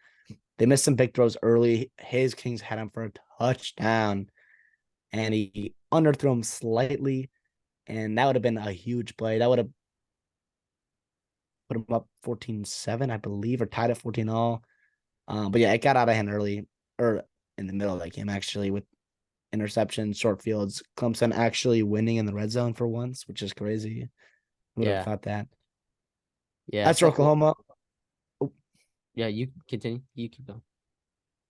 They missed some big throws early. Hayes King's had him for a touchdown, and he underthrew him slightly, and that would have been a huge play. That would have put him up 14-7, I believe, or tied at 14-all. But yeah, it got out of hand early, or in the middle of that game, actually, with interceptions, short fields. Clemson actually winning in the red zone for once, which is crazy. Who would have yeah, thought that? yeah. As for So, Oklahoma, oh, yeah, you continue. You keep going.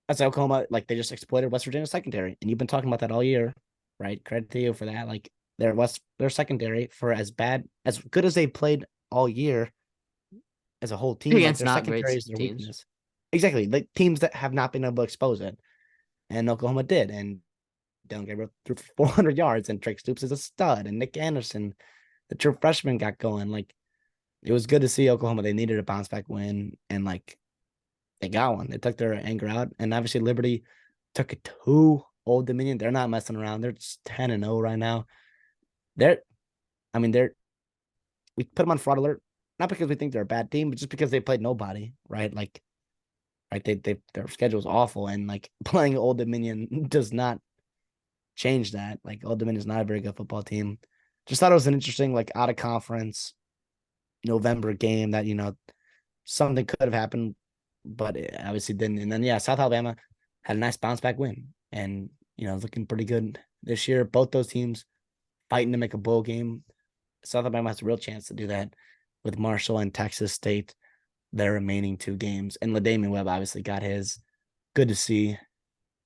as Oklahoma, like they just exploited West Virginia secondary, and you've been talking about that all year, right? Credit to you for that. Like their secondary, for as good as they played all year as a whole team, like Against their not great secondary is their teams. weakness. Exactly, like teams that have not been able to expose it, and Oklahoma did, and Dylan Gabriel threw for 400 yards, and Drake Stoops is a stud, and Nick Anderson, the true freshman, got going. Like it was good to see Oklahoma. They needed a bounce back win, and like they got one. They took their anger out, and obviously Liberty took it to Old Dominion. They're not messing around. They're just 10-0 right now. They're, I mean, we put them on fraud alert, not because we think they're a bad team, but just because they played nobody, right? Like, right, their schedule is awful, and like playing Old Dominion does not change that. Like Old Dominion is not a very good football team. Just thought it was an interesting, like out of conference November game that something could have happened, but it obviously didn't. And then yeah, South Alabama had a nice bounce back win, and looking pretty good this year. Both those teams fighting to make a bowl game. South Alabama has a real chance to do that with Marshall and Texas State, their remaining 2 games. And LaDamian Webb obviously got his. Good to see.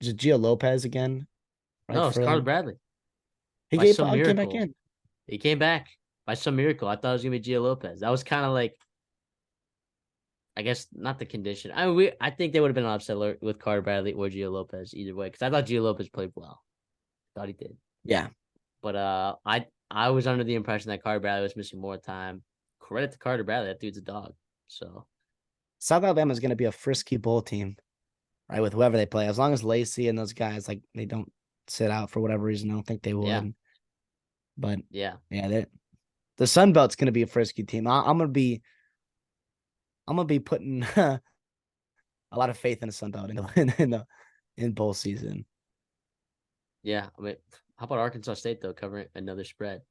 Just Gio Lopez again, right No, it's for Carter them. Bradley. He By came, some came back miracle, in. he came back. By some miracle, I thought it was gonna be Gio Lopez. That was kind of like, I guess, not the condition. I think they would have been an upset alert with Carter Bradley or Gio Lopez either way, because I thought Gio Lopez played well. Thought he did. Yeah. But I was under the impression that Carter Bradley was missing more time. Credit to Carter Bradley, that dude's a dog. So South Alabama is going to be a frisky bowl team, right? With whoever they play, as long as Lacey and those guys like they don't sit out for whatever reason. I don't think they yeah, would, but yeah, yeah, the Sun Belt's going to be a frisky team. I'm gonna be putting a lot of faith in the Sun Belt in bowl season. yeah. I mean, how about Arkansas State though, covering another spread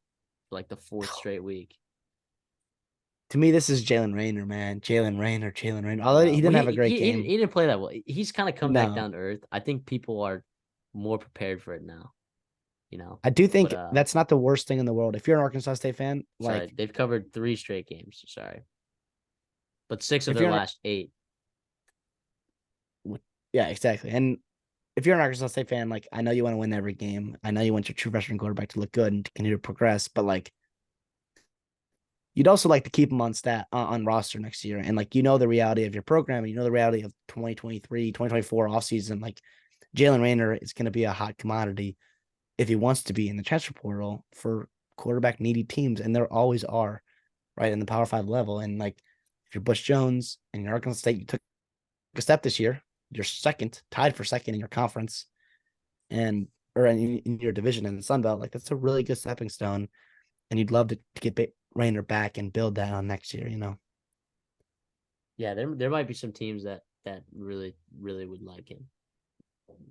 for like the fourth straight week? To me, this is Jalen Rayner, man. Jalen Rayner, Jalen Rayner. Although he Well, didn't have a great game. he didn't play that well. He's kind of come back No, down to earth. I think people are more prepared for it now. you know. I do But think that's not the worst thing in the world. If you're an Arkansas State fan, sorry, like they've covered 3 straight games. Sorry, but 6 of if their you're last 8. yeah, exactly. And if you're an Arkansas State fan, like I know you want to win every game. I know you want your true freshman quarterback to look good and to continue to progress, but like you'd also like to keep him on on roster next year. And like the reality of your program, and you know the reality of 2023, 2024 offseason. Like Jalen Raynor is going to be a hot commodity if he wants to be in the transfer portal for quarterback needy teams, and there always are, right, in the Power Five level. And like if you're Bush Jones and you're Arkansas State, you took a step this year. You're second, tied for second in your conference, and or in your division in the Sun Belt. Like that's a really good stepping stone, and you'd love to get Rainer back and build that on next year. Yeah, there might be some teams that really would like him.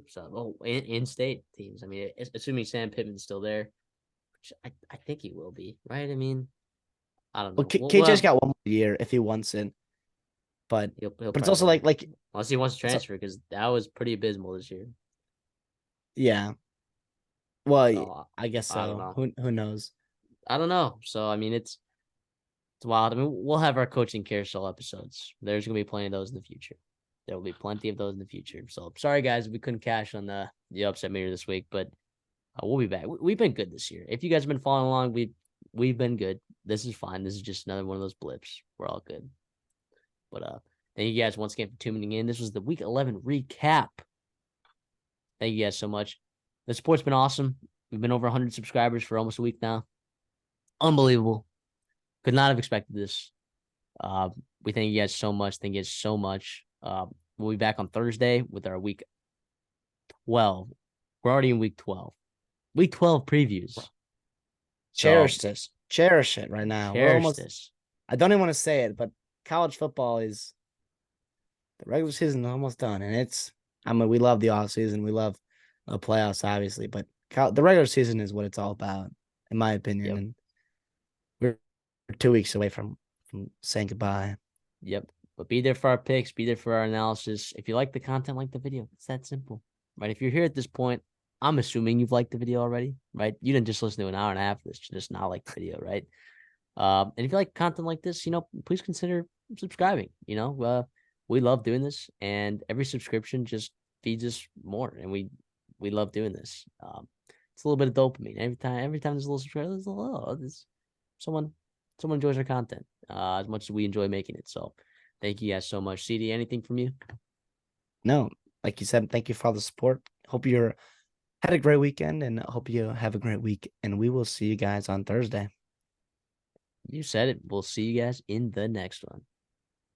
So, in state teams. I mean, assuming Sam Pittman's still there, which I think he will be, right? I mean, I don't Well, know. We'll KJ's have got one more year if he wants it, but he'll but it's also probably like unless he wants to it's transfer because that was pretty abysmal this year. yeah. Well, So I guess I don't so. know. Who knows? I don't know. So I mean, it's wild. I mean, we'll have our coaching carousel episodes. There's gonna be plenty of those in the future. There will be plenty of those in the future. So sorry guys, we couldn't cash on the upset meter this week, but we'll be back. We've been good this year. If you guys have been following along, we've been good. This is fine. This is just another one of those blips. We're all good. But thank you guys once again for tuning in. This was the week 11 recap. Thank you guys so much. The support's been awesome. We've been over 100 subscribers for almost a week now. Unbelievable. Could not have expected this. We thank you guys so much. Thank you guys so much. We'll be back on Thursday with our week 12. We're already in week 12. Week 12 previews. Cherish So this. Cherish it right now. We're cherish almost this. I don't even want to say it, but college football is the regular season is almost done. And we love the off season. We love the playoffs, obviously, but the regular season is what it's all about, in my opinion. Yep. And we're 2 weeks away from saying goodbye. Yep. But be there for our picks, be there for our analysis. If you like the content, like the video. It's that simple. Right? If you're here at this point, I'm assuming you've liked the video already, right? You didn't just listen to an hour and a half of this, just not like the video, right? And if you like content like this, please consider subscribing. We love doing this, and every subscription just feeds us more, and we love doing this. It's a little bit of dopamine every time there's a little subscriber. There's someone enjoys our content as much as we enjoy making it. So, thank you guys so much. CD, anything from you? No, like you said, thank you for all the support. Hope you're had a great weekend, and hope you have a great week. And we will see you guys on Thursday. You said it. We'll see you guys in the next one.